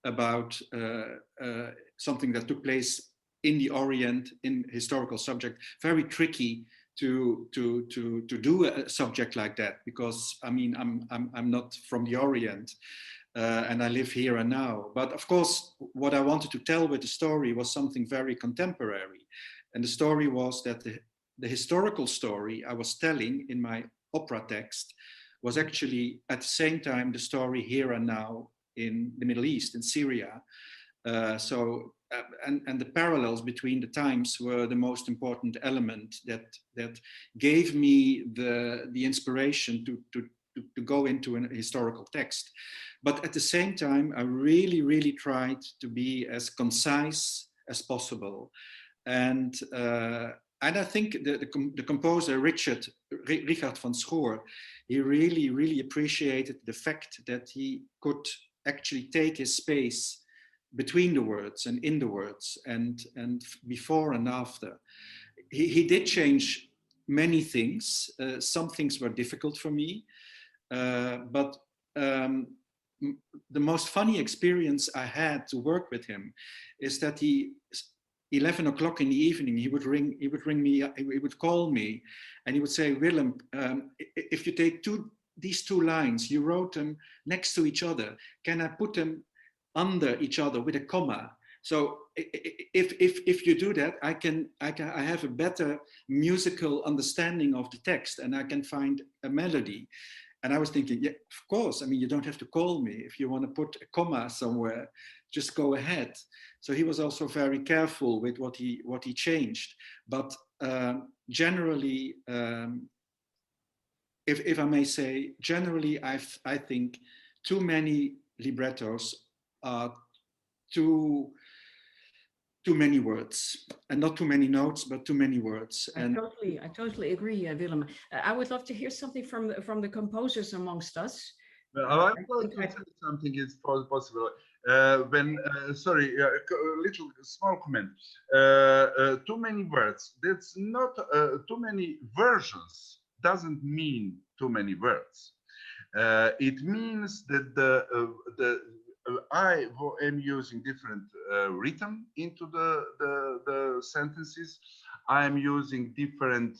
about something that took place in the Orient, in historical subject, very tricky to do a subject like that, because I mean I'm not from the Orient, and I live here and now. But of course, what I wanted to tell with the story was something very contemporary, and the story was that the historical story I was telling in my opera text was actually at the same time the story here and now in the Middle East, in Syria. And the parallels between the times were the most important element that gave me the inspiration to go into a historical text. But at the same time, I really tried to be as concise as possible. And I think the composer Richard van Schoor, he really appreciated the fact that he could actually take his space between the words and in the words and before and after. He did change many things. Some things were difficult for me, but the most funny experience I had to work with him is that 11 o'clock in the evening, he would ring me, he would call me, and he would say, Willem, if you take these two lines, you wrote them next to each other, can I put them under each other with a comma? So if you do that, I have a better musical understanding of the text, and I can find a melody. And I was thinking, yeah, of course. I mean, you don't have to call me. If you want to put a comma somewhere, just go ahead. So he was also very careful with what he changed. But generally, if I may say, generally, I think too many librettos are too many words, and not too many notes, but too many words. And I totally agree, Willem. I would love to hear something from the composers amongst us. Well, I want to say something, it's possible. Sorry, a little small comment. Too many words. That's not too many versions. Doesn't mean too many words. It means that I am using different rhythm into the sentences. I am using different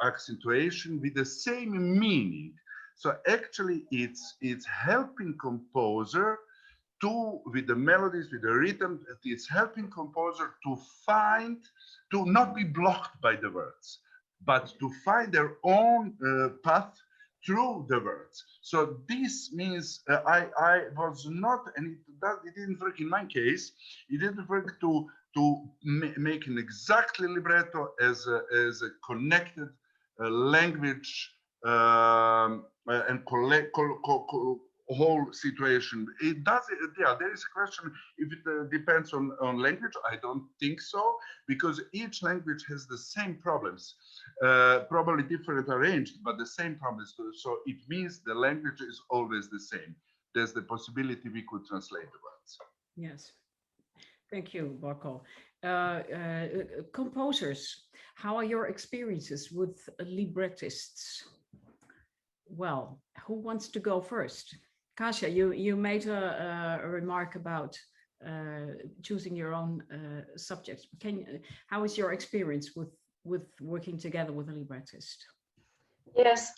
accentuation with the same meaning. So actually, it's helping composer with the melodies, with the rhythm. It's helping composer to not be blocked by the words, but to find their own path through the words. So this means I was not, and it didn't work in my case. It didn't work to make an exactly libretto as a connected language and whole situation. It does. Yeah, there is a question if it depends on language. I don't think so, because each language has the same problems, probably different arranged, but the same problems. So it means the language is always the same. There's the possibility we could translate the words. Yes, thank you, Barko. Composers, how are your experiences with librettists? Well, who wants to go first? Kasia, you made a remark about choosing your own subjects. How is your experience with working together with a librettist? Yes.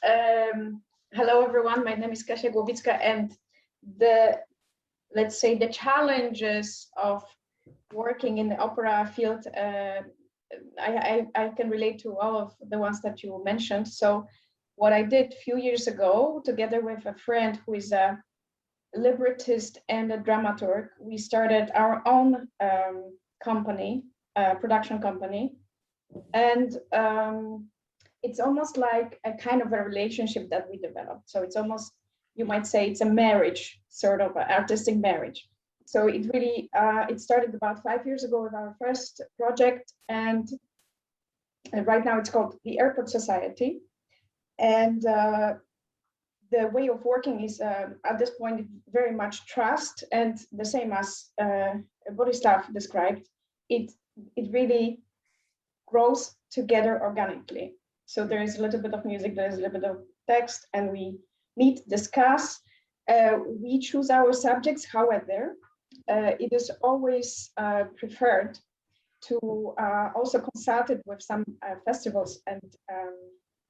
Hello, everyone. My name is Kasia Głowicka, and let's say the challenges of working in the opera field, I can relate to all of the ones that you mentioned. So what I did a few years ago, together with a friend who is a librettist and a dramaturg, we started our own company, production company. And it's almost like a kind of a relationship that we developed. So it's almost, you might say it's a marriage, sort of an artistic marriage. So it really, it started about 5 years ago with our first project. And right now it's called the Airport Society. And the way of working is at this point very much trust, and the same as Borislav described, it really grows together organically. So there is a little bit of music, there is a little bit of text, and we meet, discuss. We choose our subjects, however, it is always preferred to also consult it with some festivals and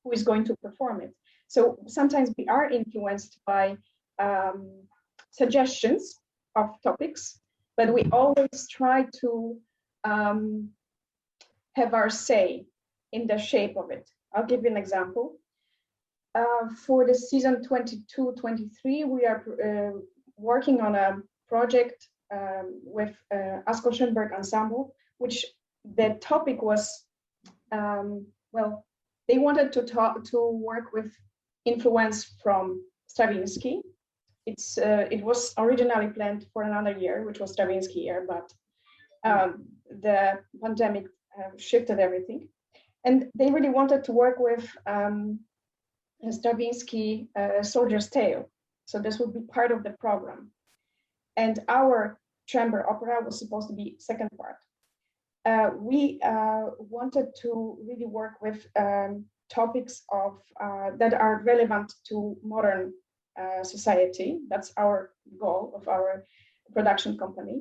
who is going to perform it. So sometimes we are influenced by suggestions of topics, but we always try to have our say in the shape of it. I'll give you an example. For the season 22-23, we are working on a project with Asko Schoenberg Ensemble, which the topic was, well, they wanted to work with influence from Stravinsky. It was originally planned for another year, which was Stravinsky year, but the pandemic shifted everything. And they really wanted to work with Stravinsky Soldier's Tale. So this would be part of the program. And our chamber opera was supposed to be second part. We wanted to really work with topics of that are relevant to modern society. That's our goal of our production company.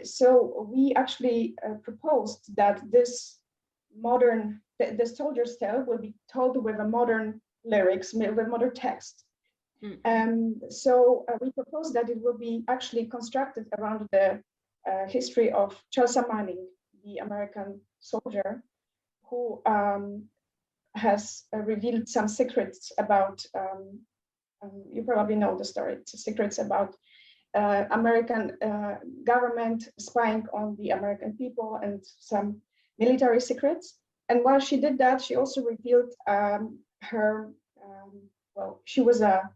So we actually proposed that this modern, the Soldier's Tale will be told with a modern lyrics, with modern text. So we proposed that it will be actually constructed around the history of Chelsea Manning, the American soldier, who has revealed some secrets about, you probably know the story, it's secrets about American government spying on the American people and some military secrets. And while she did that, she also revealed her, well, she was a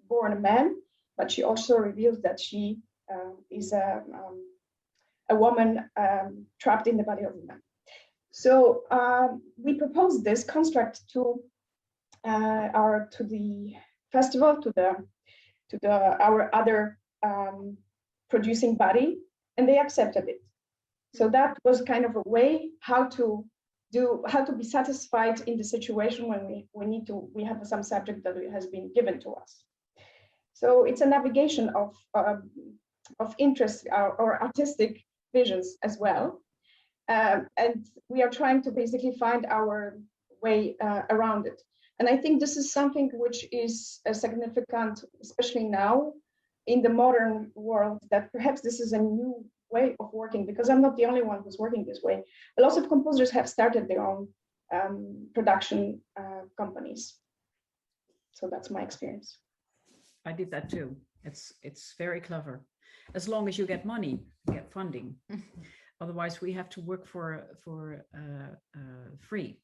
born a man, but she also revealed that she is a woman trapped in the body of a man. So we proposed this construct to the festival, to our other producing body, and they accepted it. So that was kind of a way how to be satisfied in the situation when we have some subject that has been given to us. So it's a navigation of interest or artistic visions as well. And we are trying to basically find our way around it. And I think this is something which is significant, especially now in the modern world, that perhaps this is a new way of working, because I'm not the only one who's working this way. A lot of composers have started their own production companies. So that's my experience. I did that too. It's very clever, as long as you get money, get funding. Otherwise, we have to work for free.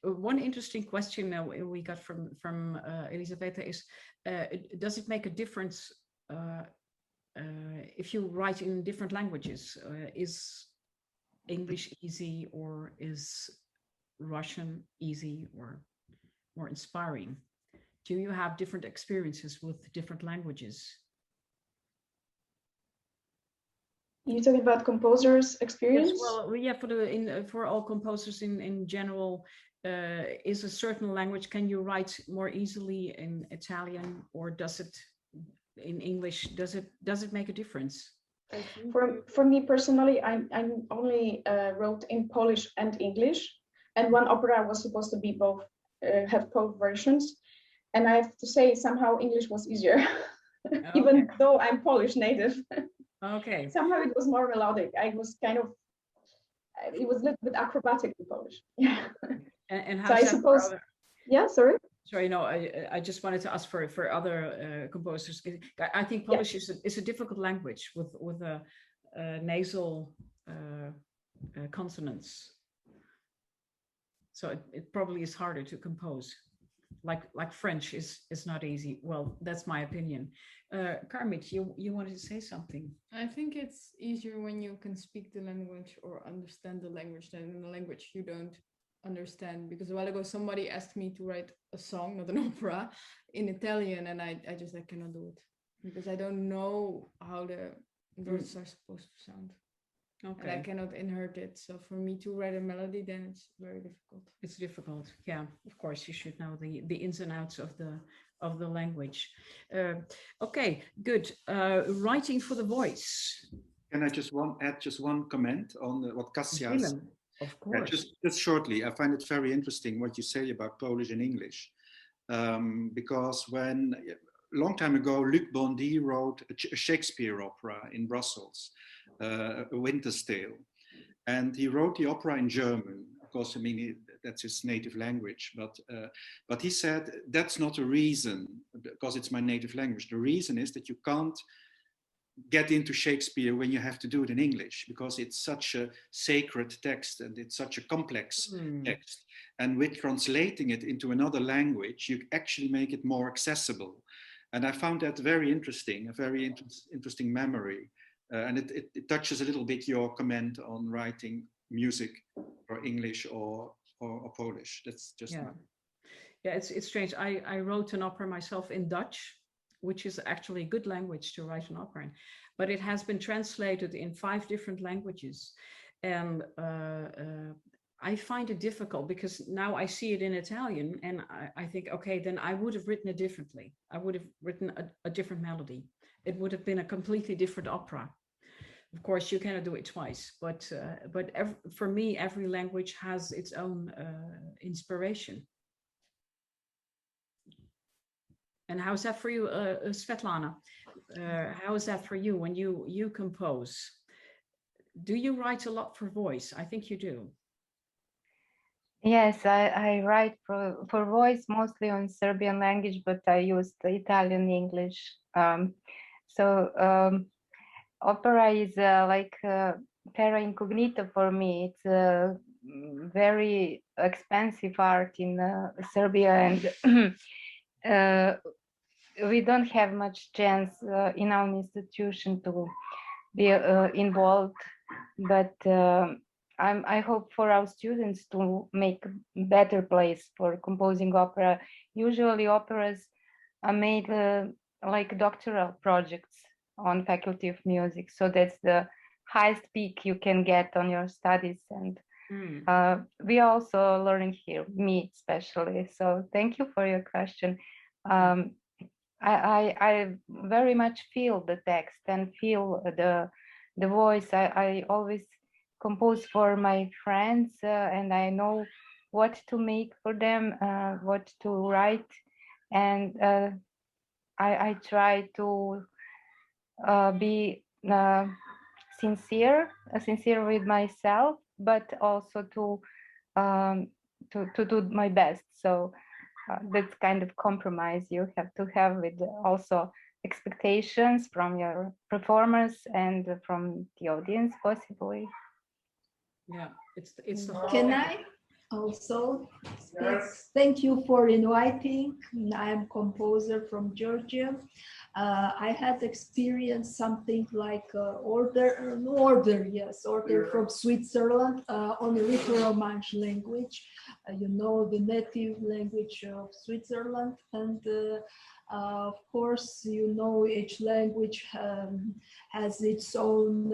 One interesting question we got from Elisabetta is, does it make a difference if you write in different languages? Is English easy, or is Russian easy or more inspiring? Do you have different experiences with different languages? You're talking about composers' experience? Yes, well, yeah, for all composers in general, is a certain language, can you write more easily in Italian, or does it in English? Does it make a difference? For me personally, I only wrote in Polish and English, and one opera was supposed to be both, have both versions. And I have to say, somehow English was easier, okay. Even though I'm Polish native. Okay. Somehow it was more melodic. I was kind of, it was a little bit acrobatic in Polish. Yeah. And how? So I suppose. Yeah. Sorry. Sorry. No. I just wanted to ask for other composers. I think Polish is a difficult language with a nasal consonants. So it probably is harder to compose. like French is not easy. Well, that's my opinion. Karmit, you wanted to say something? I think it's easier when you can speak the language or understand the language than in a language you don't understand. Because a while ago, somebody asked me to write a song, not an opera, in Italian, and I cannot do it because I don't know how the words are supposed to sound. Okay. And I cannot inherit it. So for me to write a melody, then it's very difficult. It's difficult. Yeah, of course, you should know the ins and outs of the language. Okay, good. Writing for the voice. Can I just add one comment on what Kasia said? Of course. Just shortly, I find it very interesting what you say about Polish and English, because when a long time ago, Luc Bondy wrote a Shakespeare opera in Brussels, A Winter's Tale, and he wrote the opera in German. Of course, I mean that's his native language, but he said that's not a reason because it's my native language. The reason is that you can't get into Shakespeare when you have to do it in English because it's such a sacred text and it's such a complex text. And with translating it into another language, you actually make it more accessible. And I found that very interesting, a very interesting memory. And it touches a little bit your comment on writing music or English or Polish. That's just yeah. It's strange. I wrote an opera myself in Dutch, which is actually a good language to write an opera in, but it has been translated in 5 different languages, and I find it difficult because now I see it in Italian, and I think, okay, then I would have written it differently. I would have written a different melody. It would have been a completely different opera. Of course, you cannot do it twice, but for me, every language has its own inspiration. And how's that for you, Svetlana? How is that for you when you compose? Do you write a lot for voice? I think you do. Yes, I write for voice mostly on Serbian language, but I use the Italian English. Opera is like terra incognita for me. It's a very expensive art in Serbia, and we don't have much chance in our institution to be involved, but I hope for our students to make a better place for composing opera. Usually operas are made like doctoral projects on Faculty of Music. So that's the highest peak you can get on your studies. And we are also learning here, me especially. So thank you for your question. I very much feel the text and feel the voice. I always compose for my friends, and I know what to make for them, what to write, and I try to be sincere with myself, but also to do my best. So that's kind of compromise you have to have with also expectations from your performers and from the audience, possibly. Yeah, it's the whole. Can I also speak? Thank you for inviting. I am composer from Georgia. I had experienced something like order from Switzerland on the Ritto-Romansh language. You know, the native language of Switzerland, and of course, you know, each language has its own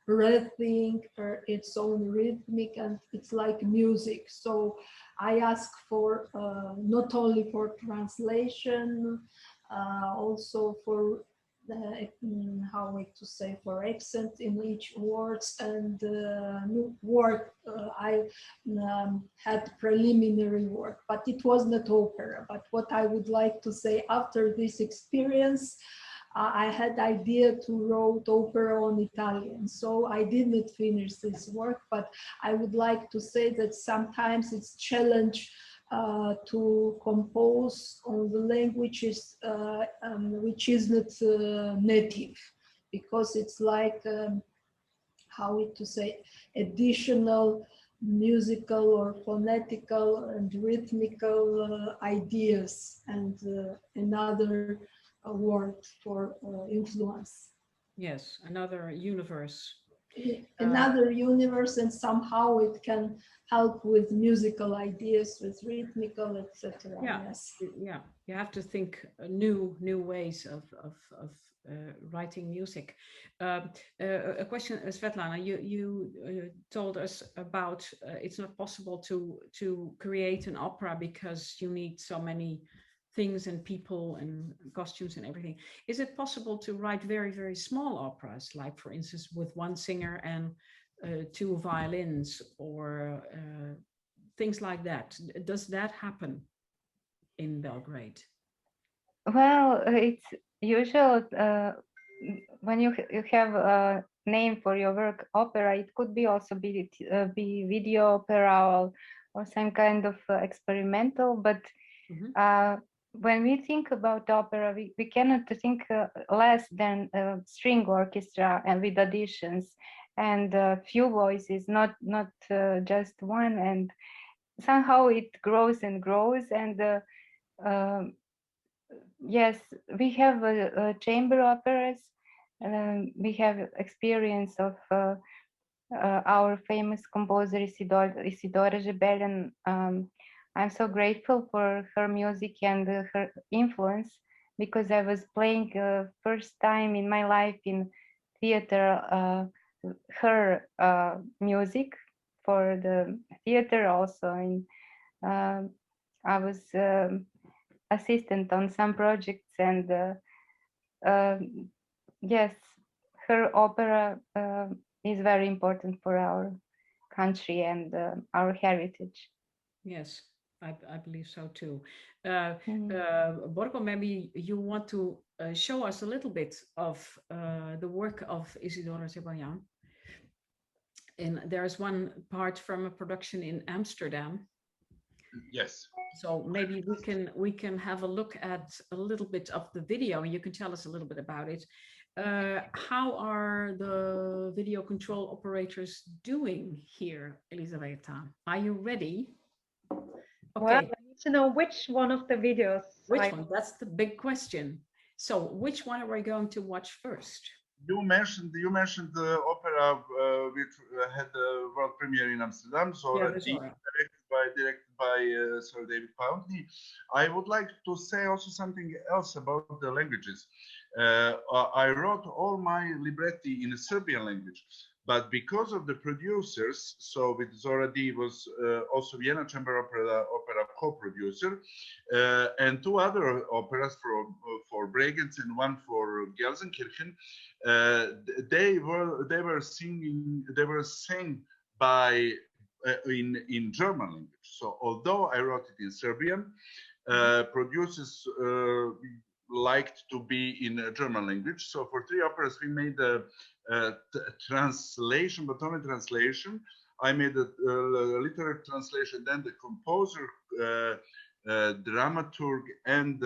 breathing, its own rhythmic, and it's like music. So I ask for not only for translation, also for for accent in each words, and work. I had preliminary work, but it was not opera. But what I would like to say after this experience, I had idea to write opera on Italian, so I didn't finish this work, but I would like to say that sometimes it's challenge to compose on the languages which is not native, because it's like additional musical or phonetical and rhythmical ideas, and another word for influence. Yes, another universe. Another universe, and somehow it can help with musical ideas, with rhythmical, etc. Yeah, Yes. yeah. You have to think new ways of writing music. A question, Svetlana. You told us about it's not possible to create an opera because you need so many things and people and costumes and everything. Is it possible to write very small operas, like for instance with one singer and two violins, or things like that? Does that happen in Belgrade? Well, it's usual when you have a name for your work, opera. It could be also be video opera or some kind of experimental. But when we think about opera, we cannot think less than string orchestra and with auditions and few voices, not just one. And somehow it grows and grows. And yes, we have chamber operas. We have experience of our famous composer Isidora Rebellion. I'm so grateful for her music and her influence, because I was playing first time in my life in theater her music for the theater also. And I was assistant on some projects, and yes, her opera is very important for our country and our heritage. Yes, I believe so too. Borko, maybe you want to show us a little bit of the work of Isidora Rebellion. And there's one part from a production in Amsterdam. Yes. So maybe we can have a look at a little bit of the video, and you can tell us a little bit about it. How are the video control operators doing here, Elisabetta? Are you ready? Okay. Well, I need to know which one of the videos. Which one? That's the big question. So which one are we going to watch first? You mentioned the opera which had the world premiere in Amsterdam, so directed by Sir David Pountney. I would like to say also something else about the languages. I wrote all my libretti in a Serbian language, but because of the producers, so with Zora D was also Vienna Chamber Opera co-producer, and two other operas for Bregenz and one for Gelsenkirchen. They were sang by in German language. So although I wrote it in Serbian, producers liked to be in a German language. So for three operas, we made a translation, but only translation. I made a literary translation. Then the composer, dramaturg, and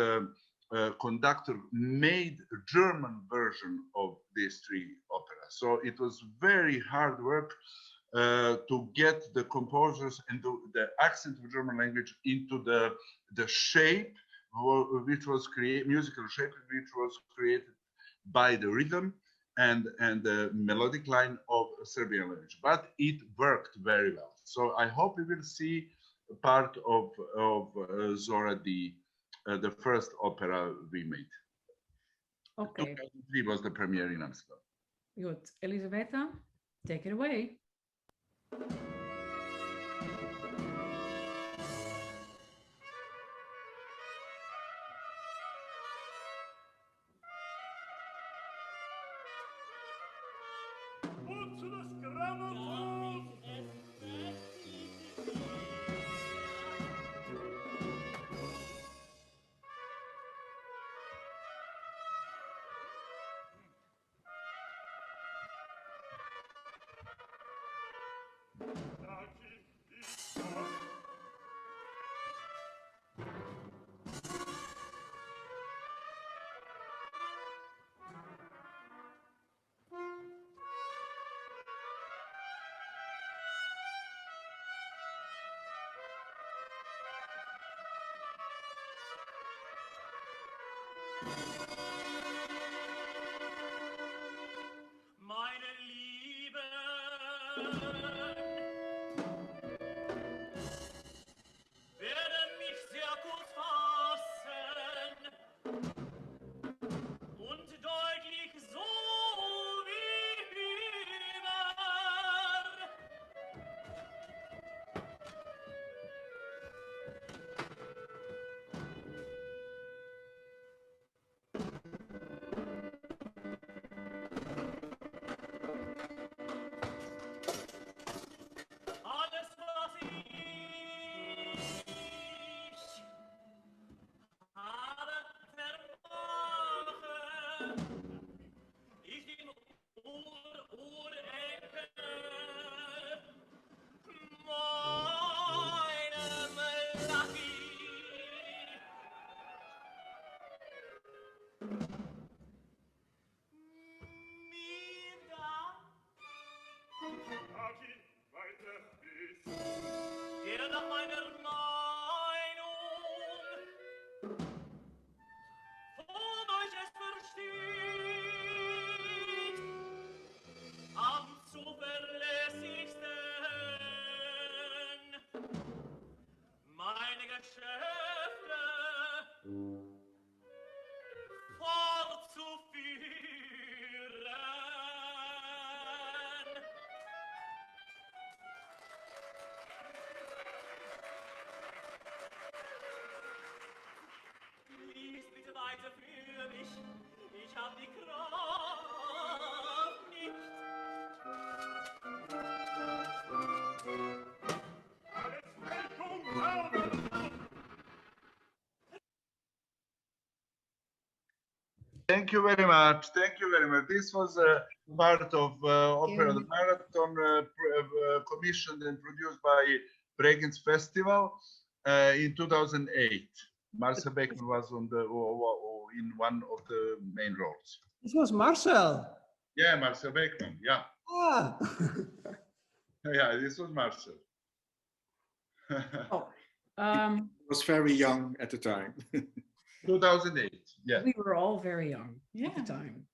conductor made a German version of these three operas. So it was very hard work to get the composers and the accent of German language into the shape which was musical shape which was created by the rhythm and the melodic line of Serbian language. But it worked very well. So I hope we will see part of Zora D, the first opera we made. Okay. 2003 was the premiere in Amsterdam. Good. Elisabetta, take it away. Thank you very much. Thank you very much. This was a part of Opera the Marathon commissioned and produced by Bregenz Festival in 2008. Marcel Beckman was on the in one of the main roles. This was Marcel. Yeah, Marcel Beckman. Yeah. Ah. Yeah, this was Marcel. Was very young at the time. 2008. Yeah. We were all very young at the time.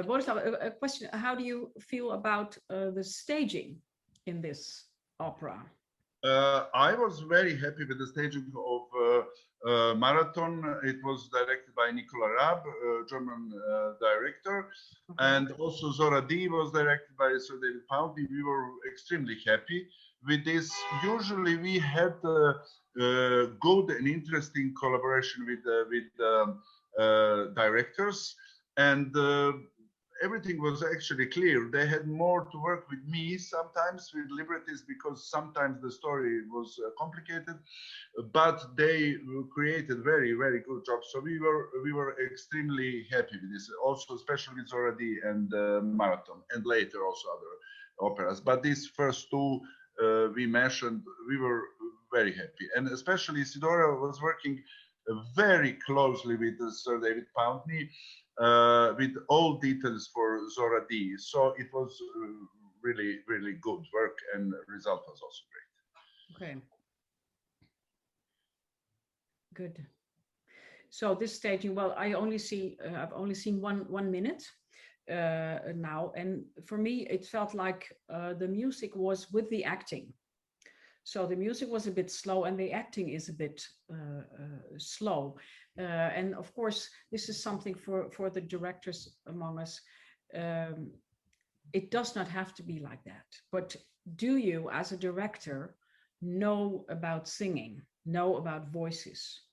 Boris, a question: how do you feel about the staging in this opera? I was very happy with the staging of Marathon. It was directed by Nicola Raab, German director, and also Zora D was directed by Sir David Poundley. We were extremely happy with this. Usually we had good and interesting collaboration with directors, and everything was actually clear. They had more to work with me, sometimes with librettists, because sometimes the story was complicated, but they created very, very good jobs. So we were extremely happy with this, also especially with Zora D and Marathon, and later also other operas. But these first two we mentioned, we were very happy, and especially Isidora was working very closely with Sir David Poundley with all details for Zora D. So it was really, really good work, and the result was also great. Okay. Good. So this staging, well, I've only seen one minute now, and for me it felt like the music was with the acting. So the music was a bit slow and the acting is a bit slow. And of course, this is something for the directors among us. It does not have to be like that. But do you, as a director, know about singing, know about voices?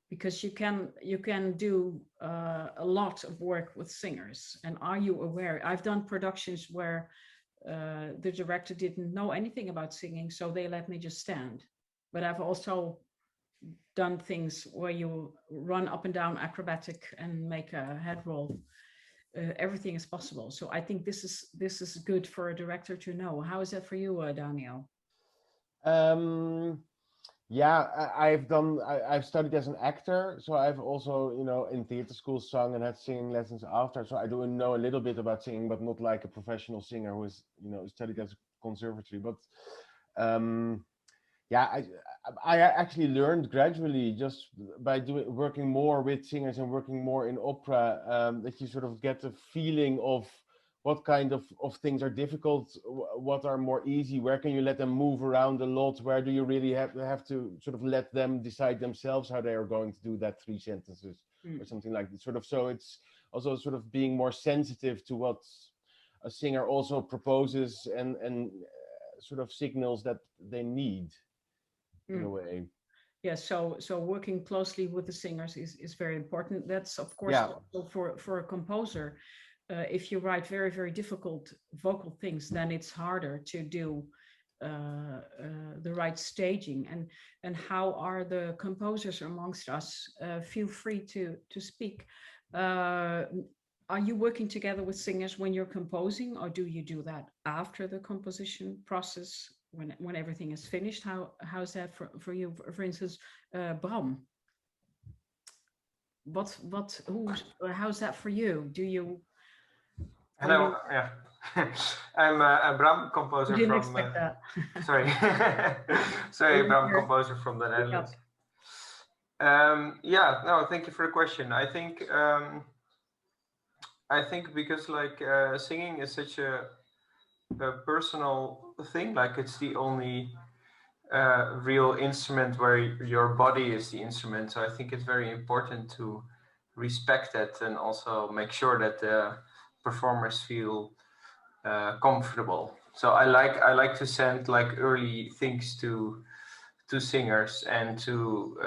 Because you can do a lot of work with singers. And are you aware? I've done productions where the director didn't know anything about singing, so they let me just stand. But I've also done things where you run up and down acrobatic and make a head roll. Everything is possible. So I think this is good for a director to know. How is that for you, Daniël? Yeah, I've studied as an actor, so I've also, in theater school sung and had singing lessons after. So I do know a little bit about singing, but not like a professional singer who is, studied as a conservatory. But Yeah, I actually learned gradually just by working more with singers and working more in opera, that you sort of get a feeling of what kind of things are difficult, what are more easy, where can you let them move around a lot, where do you really have to sort of let them decide themselves how they are going to do that 3 sentences or something like that. Sort of, so it's also sort of being more sensitive to what a singer also proposes and sort of signals that they need in a way. Yeah, so working closely with the singers is very important. That's of course also for a composer. If you write very, very difficult vocal things, then it's harder to do the right staging. And how are the composers amongst us? Feel free to speak. Are you working together with singers when you're composing, or do you do that after the composition process when everything is finished? How's that for you? For instance, Bram. How's that for you? Do you? Hello, yeah. I'm a Bram composer Didn't from. expect that. Sorry, sorry, Bram composer from the Netherlands. Yeah, no, thank you for the question. I think because like singing is such a personal thing, like it's the only real instrument where your body is the instrument. So I think it's very important to respect that and also make sure that the performers feel comfortable. So I like to send like early things to singers and to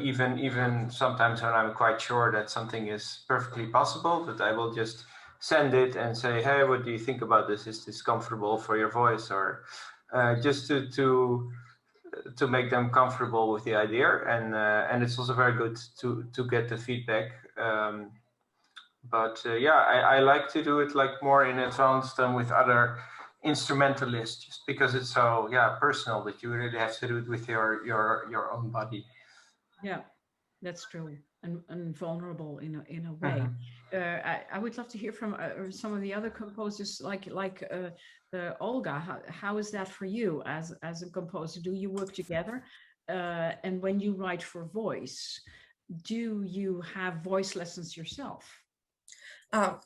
even sometimes when I'm quite sure that something is perfectly possible, that I will just send it and say, hey, what do you think about this? Is this comfortable for your voice? Or just to make them comfortable with the idea. And it's also very good to get the feedback. But I like to do it like more in advance than with other instrumentalists, just because it's so personal that you really have to do it with your own body. Yeah, that's true, and vulnerable in a way. I would love to hear from some of the other composers, like Olga. How is that for you as a composer? Do you work together? And when you write for voice, do you have voice lessons yourself?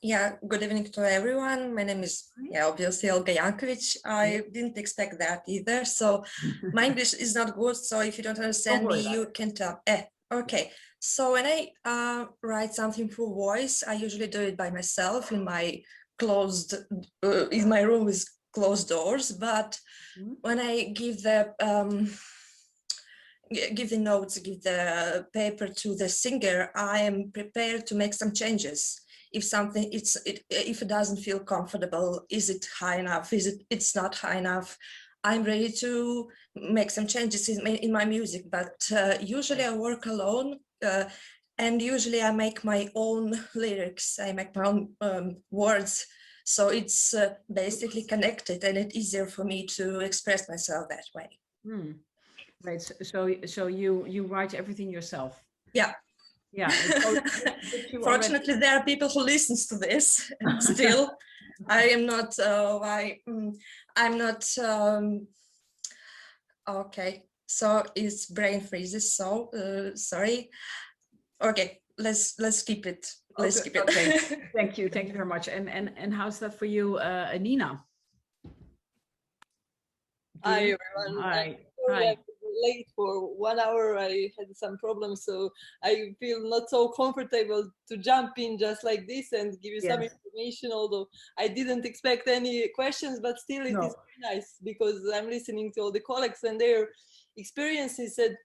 Yeah, good evening to everyone. My name is obviously Olga Jankovic. I didn't expect that either. So my English is not good. So if you don't understand me, you can tell. Okay. So when I write something for voice, I usually do it by myself in my in my room with closed doors. But when I give the notes, give the paper to the singer, I am prepared to make some changes. If something if it doesn't feel comfortable, is it high enough? It's not high enough? I'm ready to make some changes in my music, but usually I work alone, and usually I make my own lyrics. I make my own words, so it's basically connected, and it's easier for me to express myself that way. Right. So you write everything yourself? Yeah. Yeah. Fortunately, there are people who listens to this. Still, I am not. I'm not. Okay. So it's brain freezes. So sorry. Okay. Let's keep it. Let's keep it. Okay. Thank you very much. And how's that for you, Nina? Hi everyone. Hi. Hi. Late for 1 hour. I had some problems, so I feel not so comfortable to jump in just like this and give you some information, although I didn't expect any questions, but still it is very nice because I'm listening to all the colleagues and their experiences. And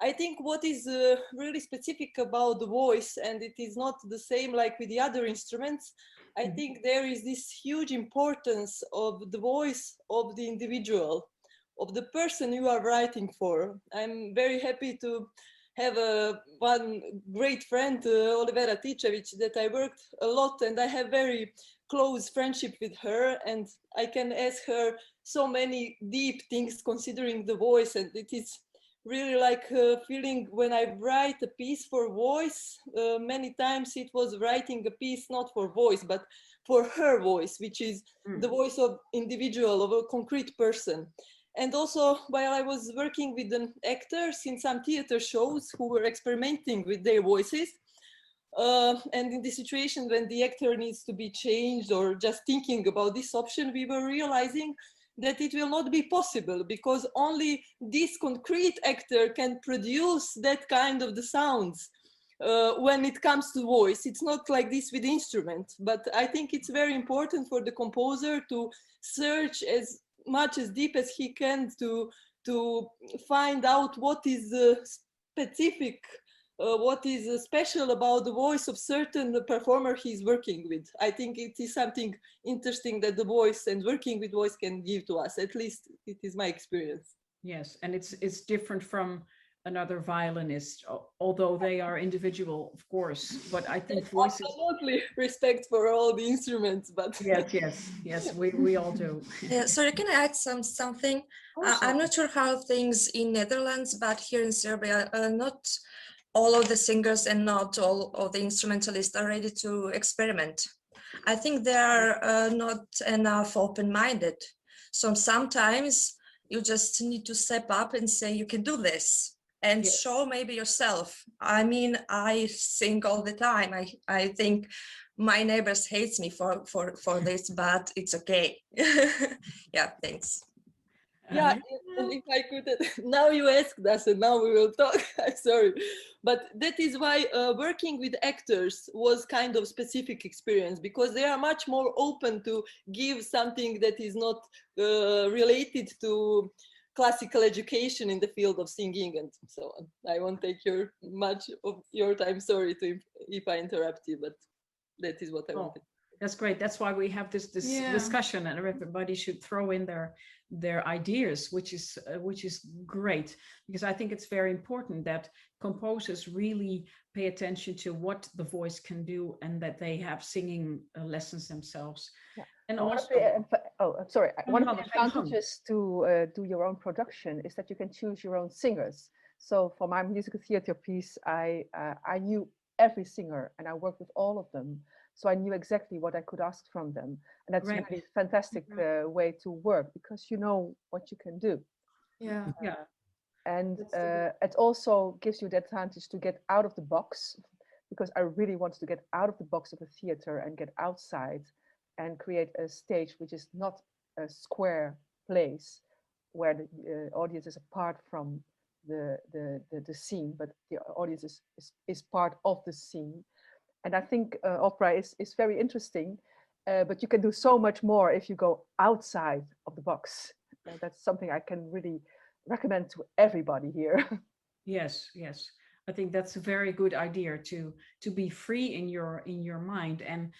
I think what is really specific about the voice, and it is not the same like with the other instruments, I think there is this huge importance of the voice of the individual, of the person you are writing for. I'm very happy to have one great friend, Olivera Tičević, that I worked a lot, and I have very close friendship with her, and I can ask her so many deep things considering the voice, and it is really like a feeling when I write a piece for voice. Many times it was writing a piece not for voice, but for her voice, which is the voice of individual, of a concrete person. And also while I was working with the actors in some theater shows who were experimenting with their voices, and in the situation when the actor needs to be changed or just thinking about this option, we were realizing that it will not be possible because only this concrete actor can produce that kind of the sounds when it comes to voice. It's not like this with instrument, but I think it's very important for the composer to search as much as deep as he can to find out what is specific, what is special about the voice of certain performer he's working with. I think it is something interesting that the voice and working with voice can give to us. At least it is my experience. Yes, and it's different from another violinist, although they are individual, of course. But I think voices. Absolutely respect for all the instruments, but yes, we all do. Yeah, sorry, can I add something? I'm not sure how things in Netherlands, but here in Serbia, not all of the singers and not all of the instrumentalists are ready to experiment. I think they are not enough open-minded. So sometimes you just need to step up and say, you can do this. And show maybe yourself. I mean, I sing all the time. I think my neighbors hates me for this, but it's okay. Yeah, thanks. Yeah, and if I could, now you asked us and now we will talk, I'm sorry. But that is why working with actors was kind of specific experience because they are much more open to give something that is not related to classical education in the field of singing and so on. I won't take much of your time. Sorry if I interrupt you, but that is what I wanted. That's great. That's why we have this discussion, and everybody should throw in their ideas, which is great, because I think it's very important that composers really pay attention to what the voice can do and that they have singing lessons themselves. Yeah. And also, one of the advantages to do your own production is that you can choose your own singers. So for my musical theater piece, I knew every singer and I worked with all of them. So I knew exactly what I could ask from them. And that's really a fantastic way to work because you know what you can do. Yeah. And it also gives you the advantage to get out of the box, because I really wanted to get out of the box of a theater and get outside and create a stage which is not a square place where the audience is apart from the scene, but the audience is part of the scene. And I think opera is very interesting, but you can do so much more if you go outside of the box. That's something I can really recommend to everybody here. Yes. I think that's a very good idea to be free in your mind and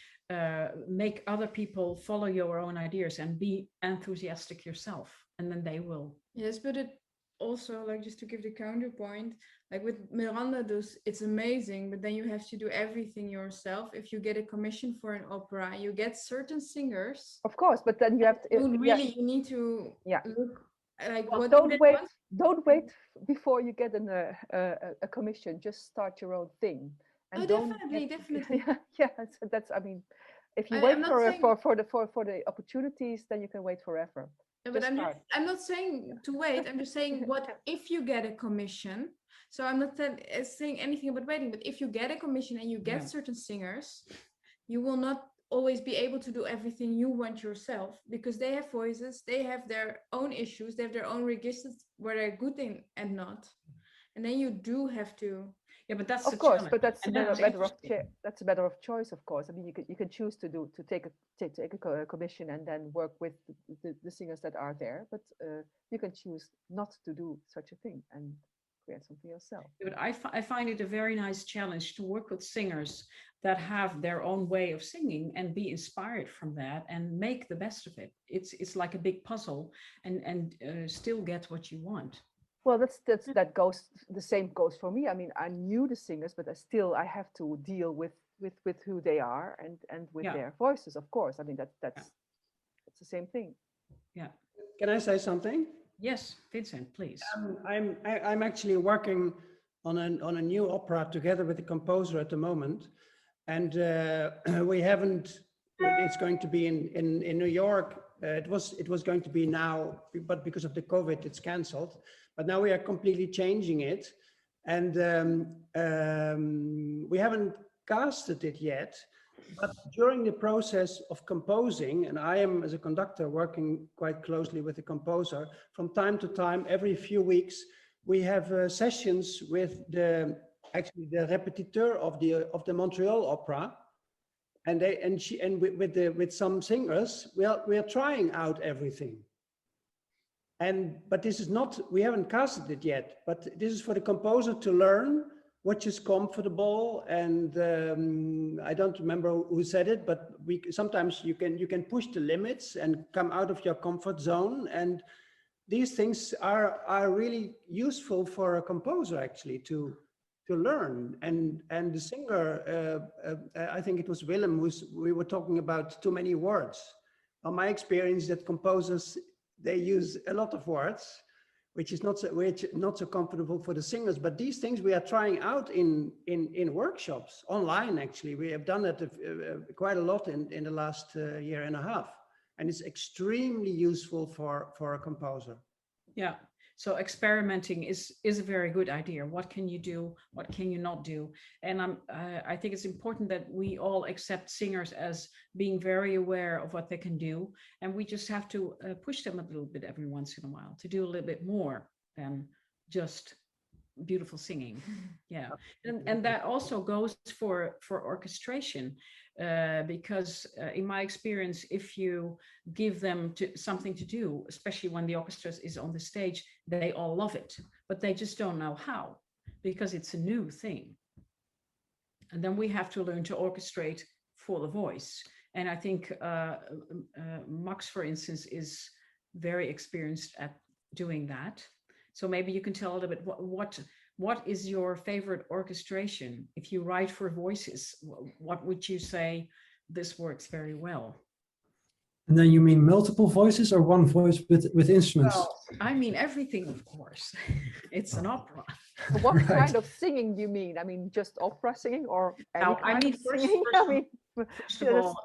make other people follow your own ideas and be enthusiastic yourself, and then they will. Yes, but it also, like, just to give the counterpoint, like with Miranda, it's amazing, but then you have to do everything yourself. If you get a commission for an opera, you get certain singers. Of course, but then you have to. You need to look. Like, well, what don't wait before you get a commission. Just start your own thing. And definitely. Yeah, so that's. I mean, if you wait for the opportunities, then you can wait forever. But I'm not saying to wait. I'm just saying, what if you get a commission? So I'm not saying anything about waiting. But if you get a commission and you get certain singers, you will not always be able to do everything you want yourself, because they have voices, they have their own issues, they have their own registers where they're good in and not, and then you do have to. Yeah, but that's of course, but that's a matter of choice. Of course, I mean, you can choose to take a commission and then work with the singers that are there, but you can choose not to do such a thing and create something yourself. But I find it a very nice challenge to work with singers that have their own way of singing and be inspired from that and make the best of it. It's like a big puzzle, and still get what you want. Well, that goes. The same goes for me. I mean, I knew the singers, but I have to deal with who they are and with their voices. Of course, I mean it's the same thing. Yeah. Can I say something? Yes, Vincent, please. I'm actually working on a new opera together with the composer at the moment, and we haven't. It's going to be in New York It was going to be now, but because of the COVID, it's cancelled. But now we are completely changing it, and we haven't casted it yet. But during the process of composing, and I am as a conductor working quite closely with the composer, from time to time, every few weeks, we have sessions with the repetiteur of the Montreal Opera, and with some singers, we are trying out everything. But this is not, we haven't casted it yet, but this is for the composer to learn what is comfortable. And I don't remember who said it, but sometimes you can push the limits and come out of your comfort zone. And these things are really useful for a composer actually to learn. And the singer, I think it was Willem, we were talking about too many words. Well, my experience that composers, they use a lot of words, which is not so comfortable for the singers. But these things we are trying out in workshops online. Actually, we have done that quite a lot in the last year and a half, and it's extremely useful for a composer. Yeah. So experimenting is a very good idea. What can you do? What can you not do? And I think it's important that we all accept singers as being very aware of what they can do. And we just have to push them a little bit every once in a while to do a little bit more than just beautiful singing. Yeah. And that also goes for orchestration. Because in my experience, if you give them something to do, especially when the orchestra is on the stage, they all love it, but they just don't know how, because it's a new thing. And then we have to learn to orchestrate for the voice. And I think Max, for instance, is very experienced at doing that. So maybe you can tell a little bit what is your favorite orchestration? If you write for voices, what would you say this works very well? And then you mean multiple voices or one voice with instruments? Well, I mean everything, of course. It's an opera. What Right. kind of singing do you mean? I mean, just opera singing or any Now, kind I mean, of singing? I mean, first of all,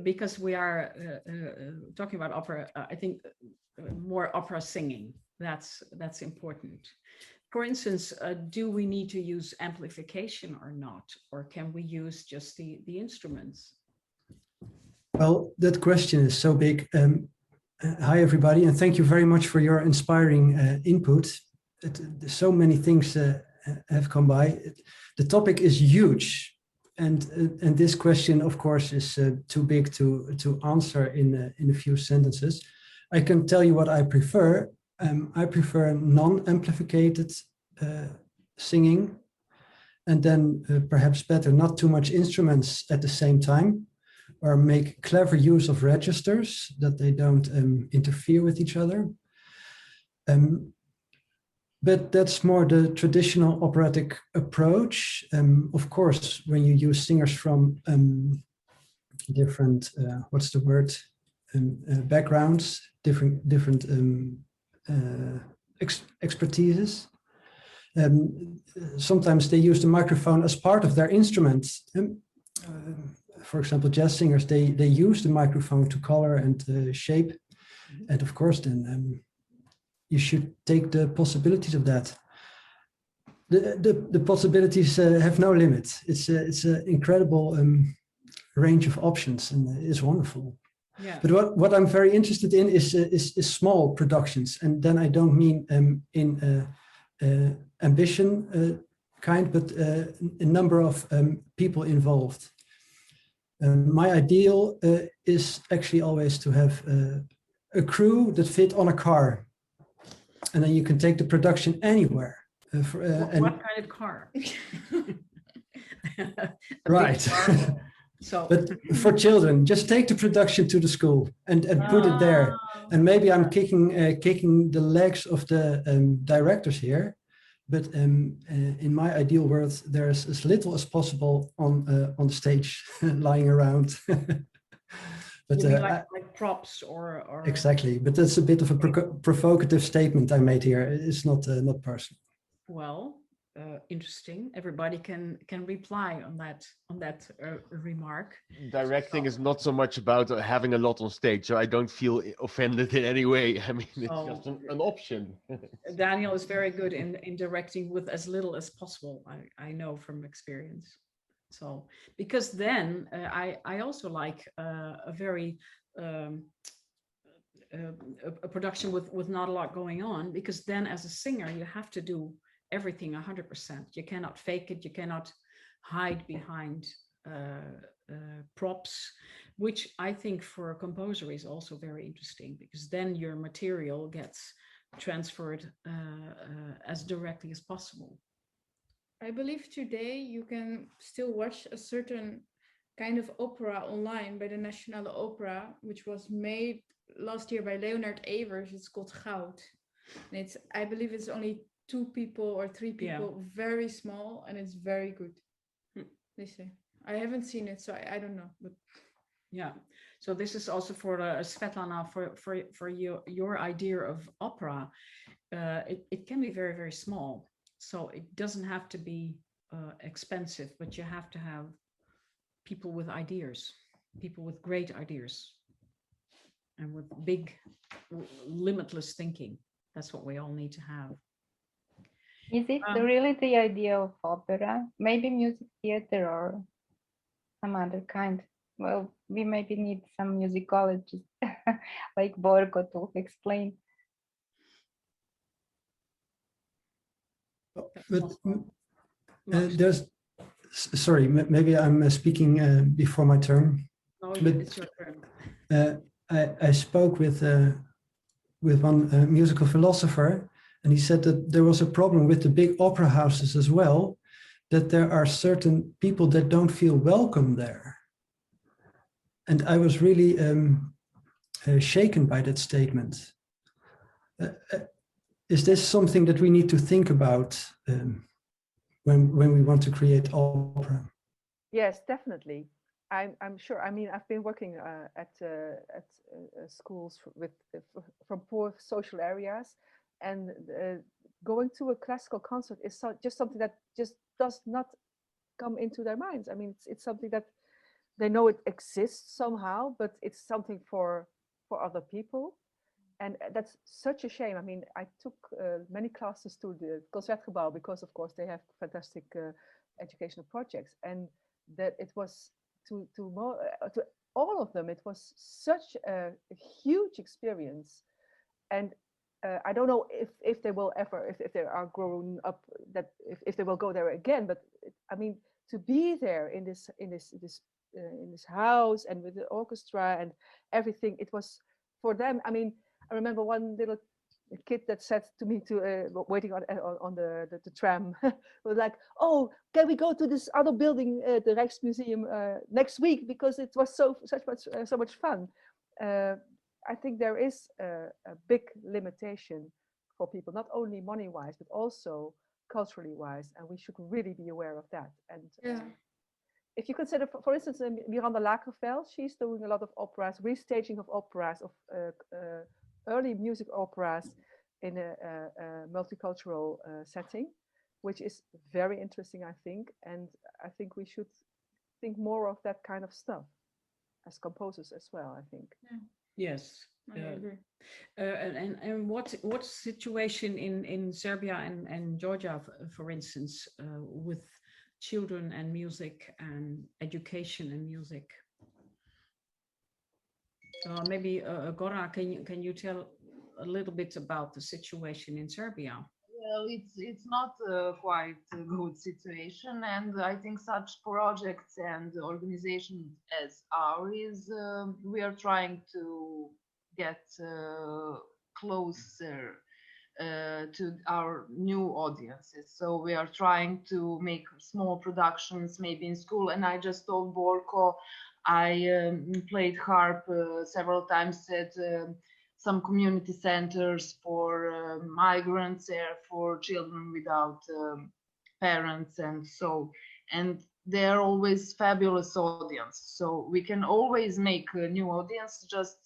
because we are talking about opera, I think more opera singing. That's important. For instance, do we need to use amplification or not? Or can we use just the instruments? Well, that question is so big. Hi, everybody, and thank you very much for your inspiring input. So many things have come by. The topic is huge. And this question, of course, is too big to answer in a few sentences. I can tell you what I prefer. I prefer non-amplificated singing, and then perhaps better, not too much instruments at the same time, or make clever use of registers that they don't interfere with each other. But that's more the traditional operatic approach. Of course, when you use singers from different, what's the word, backgrounds, different expertises. Sometimes they use the microphone as part of their instrument. For example, jazz singers, they use the microphone to color and shape. And of course, then you should take the possibilities of that. The possibilities have no limit. It's an incredible range of options, and it's wonderful. Yeah. But what I'm very interested in is small productions, and then I don't mean in ambition kind, but a number of people involved. My ideal is actually always to have a crew that fit on a car, and then you can take the production anywhere. What kind of car? Right. So, but for children, just take the production to the school and put it there. And maybe I'm kicking the legs of the directors here, but in my ideal world, there's as little as possible on the stage lying around. But you mean like props or exactly. But that's a bit of a provocative statement I made here. It's not personal. Well, interesting. Everybody can reply on that remark. Directing is not so much about having a lot on stage, so I don't feel offended in any way. I mean, it's just an option. Daniel is very good in directing with as little as possible. I know from experience. So because then I also like a very a production with not a lot going on, because then as a singer you have to do everything 100%. You cannot fake it. You cannot hide behind props, which I think for a composer is also very interesting, because then your material gets transferred as directly as possible. I believe today you can still watch a certain kind of opera online by the Nationale Opera, which was made last year by Leonard Evers. It's called Goud. And I believe it's only 2 people or 3 people, very small, and it's very good. They say. I haven't seen it, so I don't know. But yeah, so this is also for Svetlana, for your idea of opera. It can be very, very small, so it doesn't have to be expensive, but you have to have people with ideas, people with great ideas, and with big, limitless thinking. That's what we all need to have. Is it really the idea of opera? Maybe music theater or some other kind? Well, we maybe need some musicologists like Borgo to explain. But there's, sorry, maybe I'm speaking before my turn. No, but it's your turn. I spoke with one musical philosopher, and he said that there was a problem with the big opera houses as well, that there are certain people that don't feel welcome there. And I was really shaken by that statement. Is this something that we need to think about when we want to create opera? Yes, definitely. I'm sure. I mean, I've been working at schools from poor social areas, and going to a classical concert is just something that just does not come into their minds. I mean, it's something that they know it exists somehow, but it's something for other people, and that's such a shame. I mean, I took many classes to the Concertgebouw because, of course, they have fantastic educational projects, and that it was to all of them, it was such a huge experience. And I don't know if they will ever, if they are grown up, that if they will go there again. But I mean, to be there in this house and with the orchestra and everything, it was for them. I mean, I remember one little kid that said to me, waiting on the tram, was like, "Oh, can we go to this other building, the Rijksmuseum, next week, because it was so much fun." I think there is a big limitation for people, not only money-wise, but also culturally-wise, and we should really be aware of that. And if you consider, for instance, Miranda Lagerfeld, she's doing a lot of operas, restaging of operas, of early music operas in a multicultural setting, which is very interesting, I think. And I think we should think more of that kind of stuff as composers as well, I think. Yeah. Yes. I agree. And what situation in Serbia and Georgia, for instance, with children and music and education and music? Maybe Gorana, can you tell a little bit about the situation in Serbia? Well, it's not quite a good situation, and I think such projects and organizations as ours, we are trying to get closer to our new audiences. So we are trying to make small productions, maybe in school. And I just told Borko, I played harp several times at some community centers for migrants, for children without parents, and they're always fabulous audience. So we can always make a new audience, just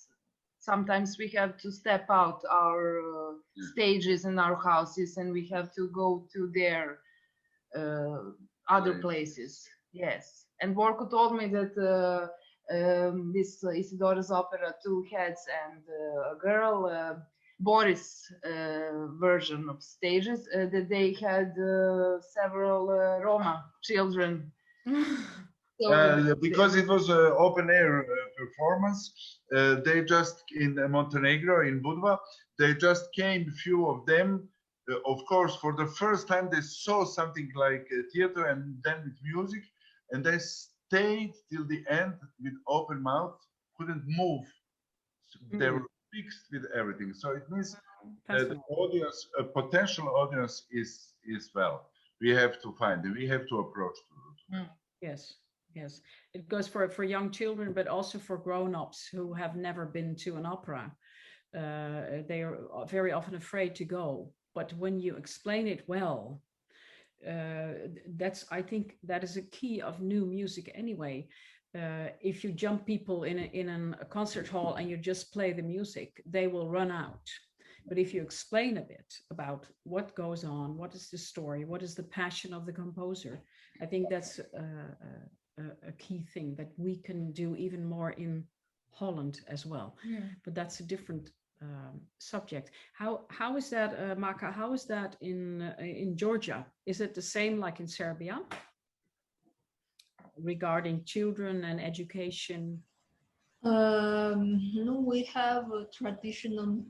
sometimes we have to step out our stages in our houses, and we have to go to their other places. Yes, and Borko told me that this Isidora's opera, Two Heads and a Girl, Boris version of stages, that they had several Roma children. Because it was an open air performance, they just in Montenegro, in Budva, they just came, few of them. Of course, for the first time, they saw something like theater and then with music, and they stayed till the end with open mouth, couldn't move. They were fixed with everything. So it means that the audience, a potential audience is well. We have to find it. We have to approach to it. Yes. Yes, it goes for young children, but also for grown-ups who have never been to an opera. They are very often afraid to go. But when you explain it well, I think that is a key of new music anyway. If you jump people in a concert hall and you just play the music, they will run out. But if you explain a bit about what goes on, what is the story, what is the passion of the composer, I think that's a key thing that we can do even more in Holland as well. Yeah. But that's a different subject. How is that, Maka? How is that in Georgia? Is it the same like in Serbia regarding children and education? No, we have a traditional.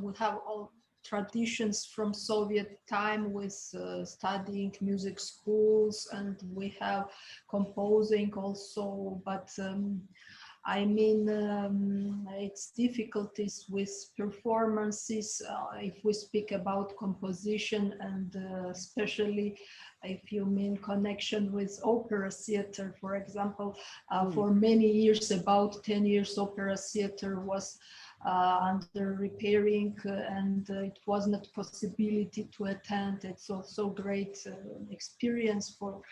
We have all traditions from Soviet time with studying music schools, and we have composing also, but it's difficulties with performances if we speak about composition, and especially if you mean connection with opera theater, for example. For many years, about 10 years, opera theater was under repairing, and it was not possibility to attend. It's also great experience for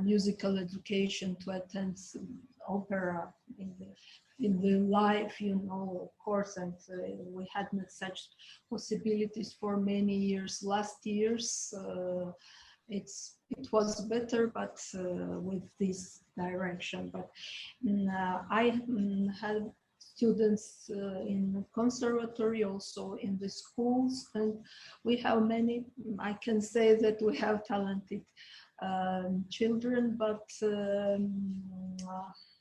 musical education to attend opera in the life, of course, and we had not such possibilities for many years. Last years it was better, but with this direction. But I had students in conservatory, also in the schools, and we have many. I can say that we have talented children, but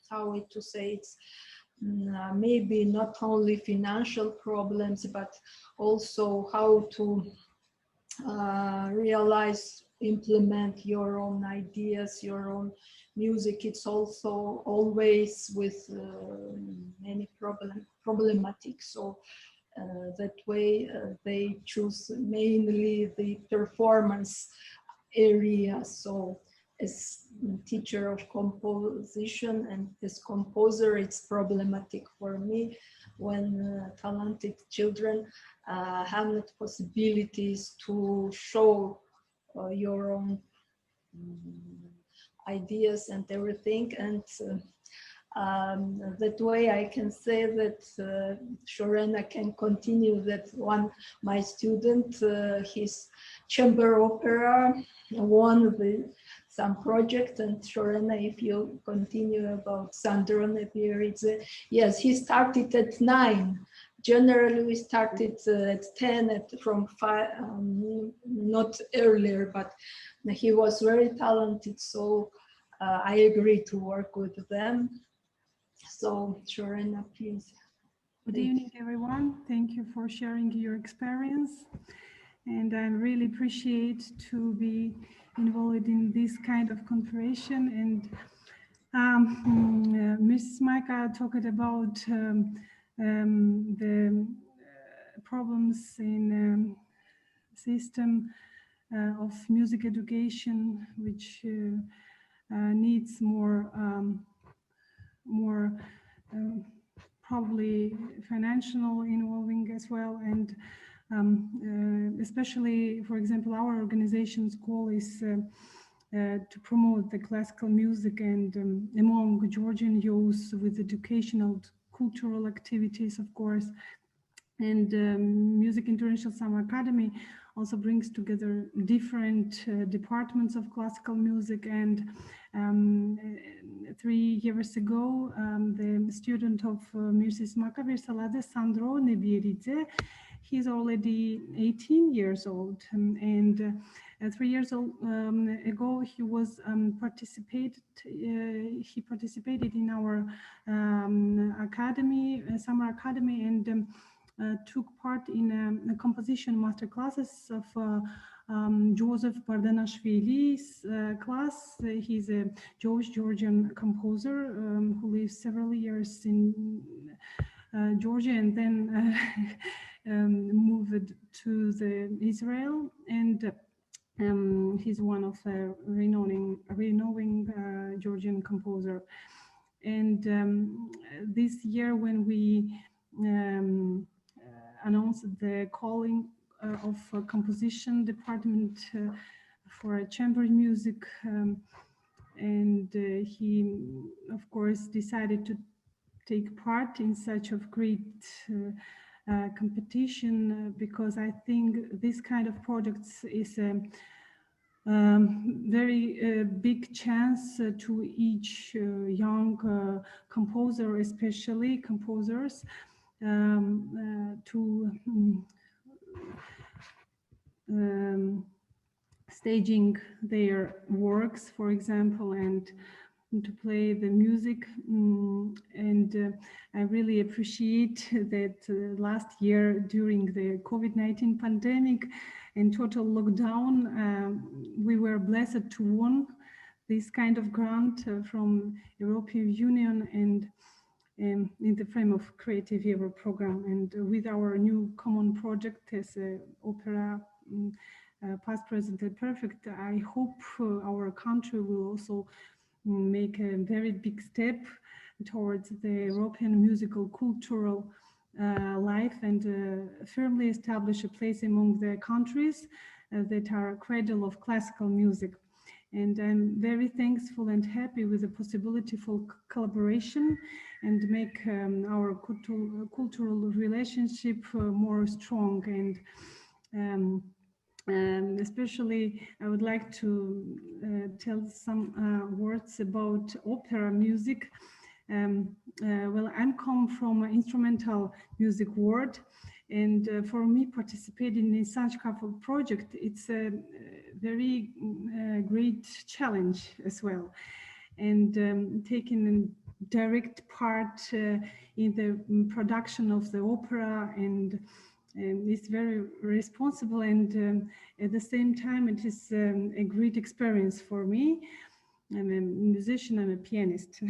how to say, it's maybe not only financial problems, but also how to realize, implement your own ideas, your own music. It's also always with many problematic. So that way they choose mainly the performance area. So as teacher of composition and as composer, it's problematic for me when talented children have not possibilities to show your own ideas and everything. And that way I can say that Shorena can continue that my student, his chamber opera won some project. And Shorena, if you continue about Sandro Nepiridze, yes, he started at 9. Generally, we started at 10, from 5, not earlier, but he was very talented. So I agree to work with them. So Shorena, please. Good evening, everyone. Thank you for sharing your experience. And I really appreciate to be involved in this kind of conversation. And Mrs. Maka talked about the problems in system of music education, which needs more probably financial involving as well. And especially, for example, our organization's goal is to promote the classical music and among Georgian youth with educational, cultural activities, of course. And Music International Summer Academy also brings together different departments of classical music. And 3 years ago, the student of Mrs. Maka Virsaladze, Sandro Nebieridze, he's already 18 years old. And 3 years ago, he was he participated in our academy, summer academy, and took part in a composition master classes of Joseph Bardanashvili's class. He's a Jewish Georgian composer who lived several years in Georgia and then moved to Israel. And he's one of the renowned Georgian composer. And this year, when we announced the calling of a composition department for a chamber music, and he, of course, decided to take part in such a great competition, because I think this kind of projects is a very big chance to each young composer, especially composers, to staging their works, for example, and to play the music. And I really appreciate that last year during the COVID-19 pandemic and total lockdown, we were blessed to win this kind of grant from European Union and in the frame of Creative Europe program. And with our new common project as opera, past, present, and perfect, I hope our country will also make a very big step towards the European musical cultural life and firmly establish a place among the countries that are cradle of classical music. And I'm very thankful and happy with the possibility for collaboration and make our cultural relationship more strong. And especially, I would like to tell some words about opera music. Well, I'm come from an instrumental music world, and for me, participating in such kind of project, it's a very great challenge as well. And taking a direct part in the production of the opera, and it's very responsible, and at the same time, it is a great experience for me. I'm a musician, I'm a pianist.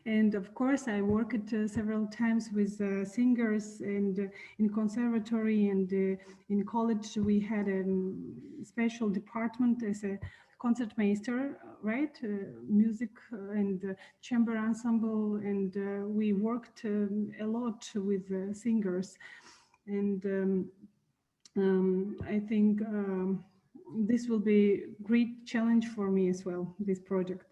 And of course, I worked several times with singers, and in conservatory and in college, we had a special department as a concertmeister, right? Music and chamber ensemble, and we worked a lot with singers. And I think this will be a great challenge for me as well, this project.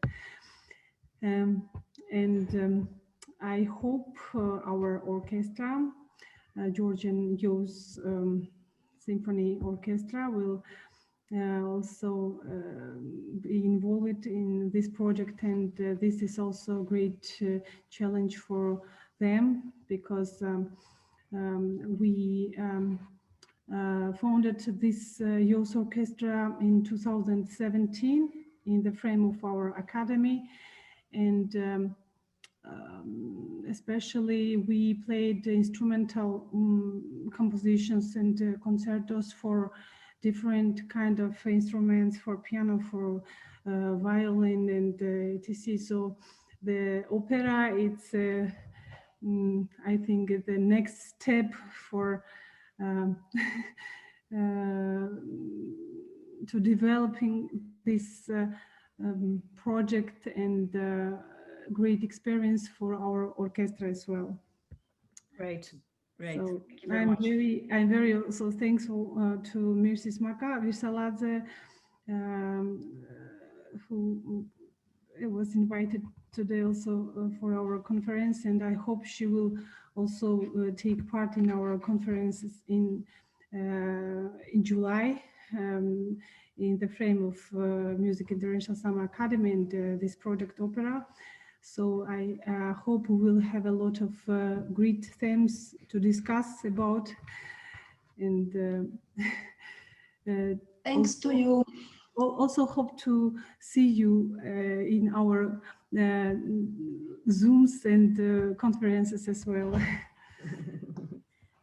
I hope our orchestra, Georgian Youth Symphony Orchestra, will also be involved in this project. And this is also a great challenge for them, because we founded this youth orchestra in 2017 in the frame of our academy. And especially we played instrumental compositions and concertos for different kind of instruments, for piano, for violin, and etc. So the opera, it's I think the next step for to developing this project, and great experience for our orchestra as well. Right, right. So Thank you very much. I'm very also thankful to Mrs. Maka Virsaladze, who was invited today also for our conference, and I hope she will also take part in our conferences in July in the frame of Music International Summer Academy and this project opera. So I hope we will have a lot of great themes to discuss about. And thanks to you. Also hope to see you in our Zooms and conferences as well.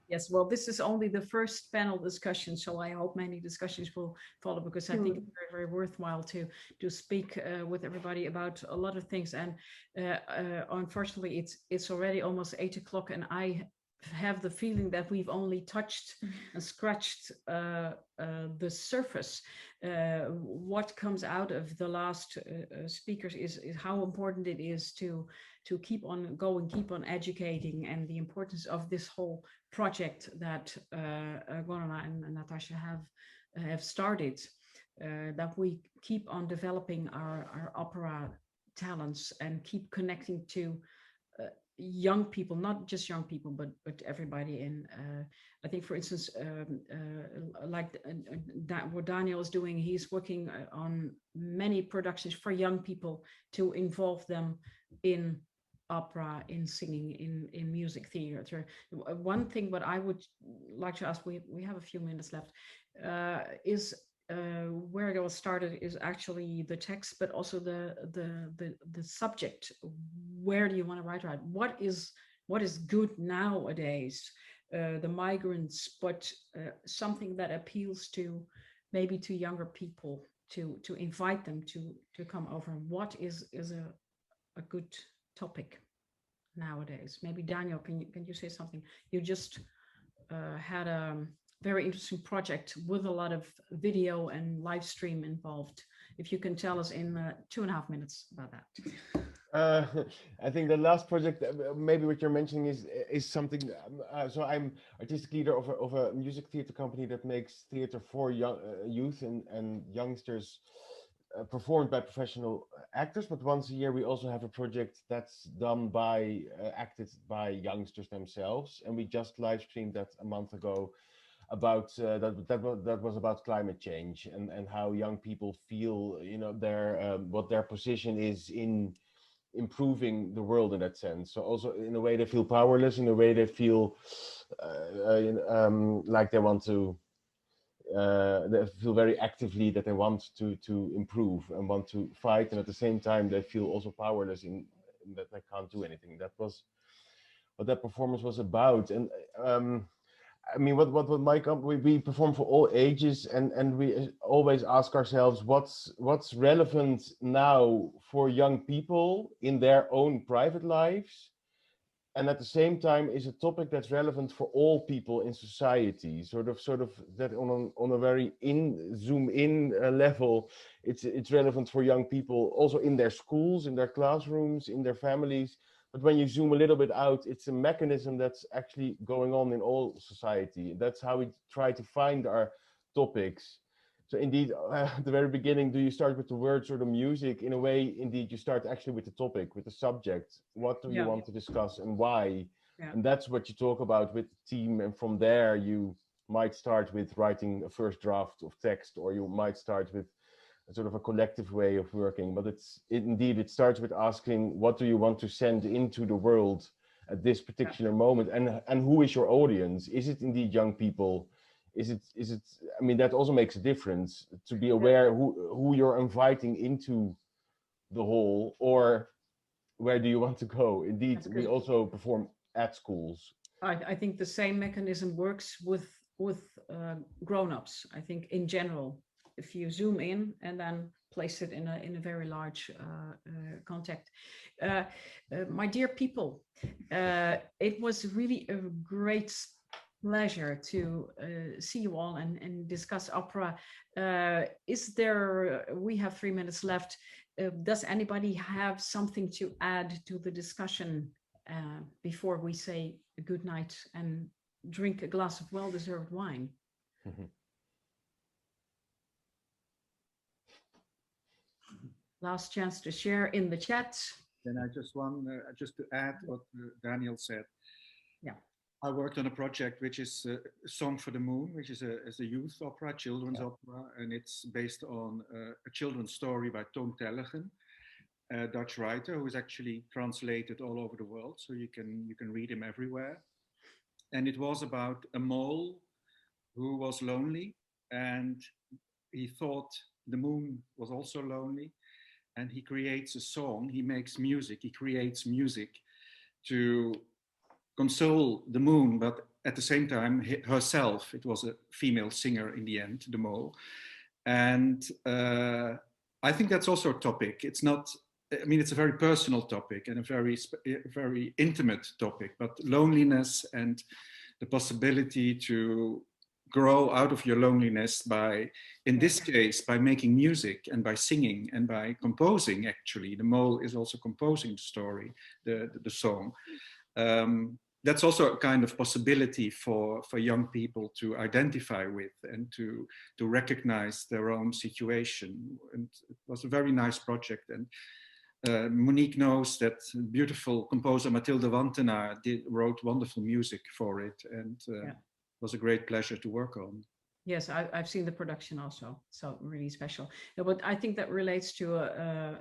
Yes, well, this is only the first panel discussion, so I hope many discussions will follow, because I think it's very, very worthwhile to speak with everybody about a lot of things. And unfortunately, it's already almost 8 o'clock, and I have the feeling that we've only touched and scratched the surface. What comes out of the last speakers is how important it is to keep on going, keep on educating, and the importance of this whole project that Gorana and Natasha have started, that we keep on developing our opera talents and keep connecting to young people, not just young people, but everybody. And I think, for instance, like what Daniel is doing, he's working on many productions for young people to involve them in opera, in singing, in music theater. One thing what I would like to ask, we have a few minutes left, is where it all started is actually the text, but also the subject. Where do you want to write about? What is good nowadays? The migrants, but something that appeals to maybe to younger people, to invite them to come over. What is a good topic nowadays? Maybe Daniel, can you say something? You just had a very interesting project with a lot of video and live stream involved. If you can tell us in 2.5 minutes about that. I think the last project, maybe what you're mentioning is something. So I'm artistic leader of a music theater company that makes theater for young youth and youngsters, performed by professional actors. But once a year we also have a project that's done by acted by youngsters themselves, and we just live streamed that a month ago. About that was about climate change and how young people feel, their what their position is in improving the world in that sense. So also in a way they feel powerless, in a way they feel like they want to they feel very actively that they want to improve and want to fight, and at the same time they feel also powerless in that they can't do anything. That was what that performance was about. And I mean, what my company, we perform for all ages, and we always ask ourselves what's relevant now for young people in their own private lives, and at the same time is a topic that's relevant for all people in society. Sort of that on a very zoom in level, it's relevant for young people also in their schools, in their classrooms, in their families. But when you zoom a little bit out, it's a mechanism that's actually going on in all society. That's how we try to find our topics. So indeed, at the very beginning, do you start with the words or the music? In a way, indeed, you start actually with the topic, with the subject. What do you want to discuss and why? Yeah. And that's what you talk about with the team. And from there, you might start with writing a first draft of text, or you might start with sort of a collective way of working. But indeed it starts with asking, what do you want to send into the world at this particular moment, and who is your audience? Is it indeed young people? Is it I mean, that also makes a difference, to be aware who you're inviting into the hall, or where do you want to go? Indeed, we also perform at schools. I think the same mechanism works with grown-ups. I think in general, if you zoom in and then place it in a very large context. My dear people, it was really a great pleasure to see you all and discuss opera. We have 3 minutes left. Does anybody have something to add to the discussion before we say good night and drink a glass of well-deserved wine? last chance to share in the chat. Then I just want just to add what Daniel said. Yeah. I worked on a project which is a Song for the Moon, which is a youth opera, children's opera, and it's based on a children's story by Toon Tellegen, a Dutch writer who is actually translated all over the world, so you can read him everywhere. And it was about a mole who was lonely, and he thought the moon was also lonely, and he creates a song, he makes music, he creates music to console the moon, but at the same time herself. It was a female singer in the end, the mole. And I think that's also a topic. It's not, I mean, it's a very personal topic and a very intimate topic, but loneliness and the possibility to grow out of your loneliness by, in this case, by making music and by singing and by composing, actually. The mole is also composing the story, the song. That's also a kind of possibility for young people to identify with and to recognize their own situation. And it was a very nice project. And Monique knows that beautiful composer Mathilde Wantenaar wrote wonderful music for it, and it was a great pleasure to work on. Yes, I've seen the production also, so really special. But I think that relates to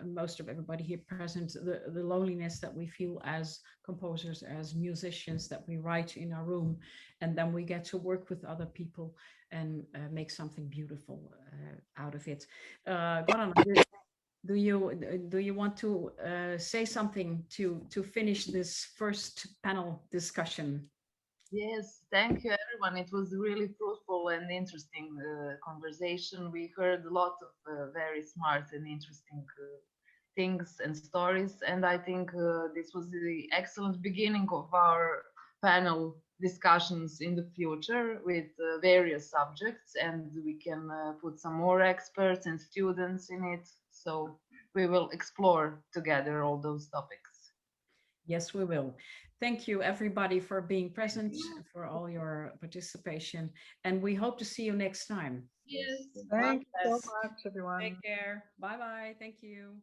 most of everybody here present, the loneliness that we feel as composers, as musicians, that we write in our room, and then we get to work with other people and make something beautiful out of it. Gorana, do you want to say something to finish this first panel discussion? Yes, thank you, everyone. It was really fruitful and interesting conversation. We heard a lot of very smart and interesting things and stories. And I think this was the excellent beginning of our panel discussions in the future with various subjects. And we can put some more experts and students in it. So we will explore together all those topics. Yes, we will. Thank you, everybody, for being present, for all your participation, and we hope to see you next time. Yes. Thank you so much, everyone. Take care. Bye-bye. Thank you.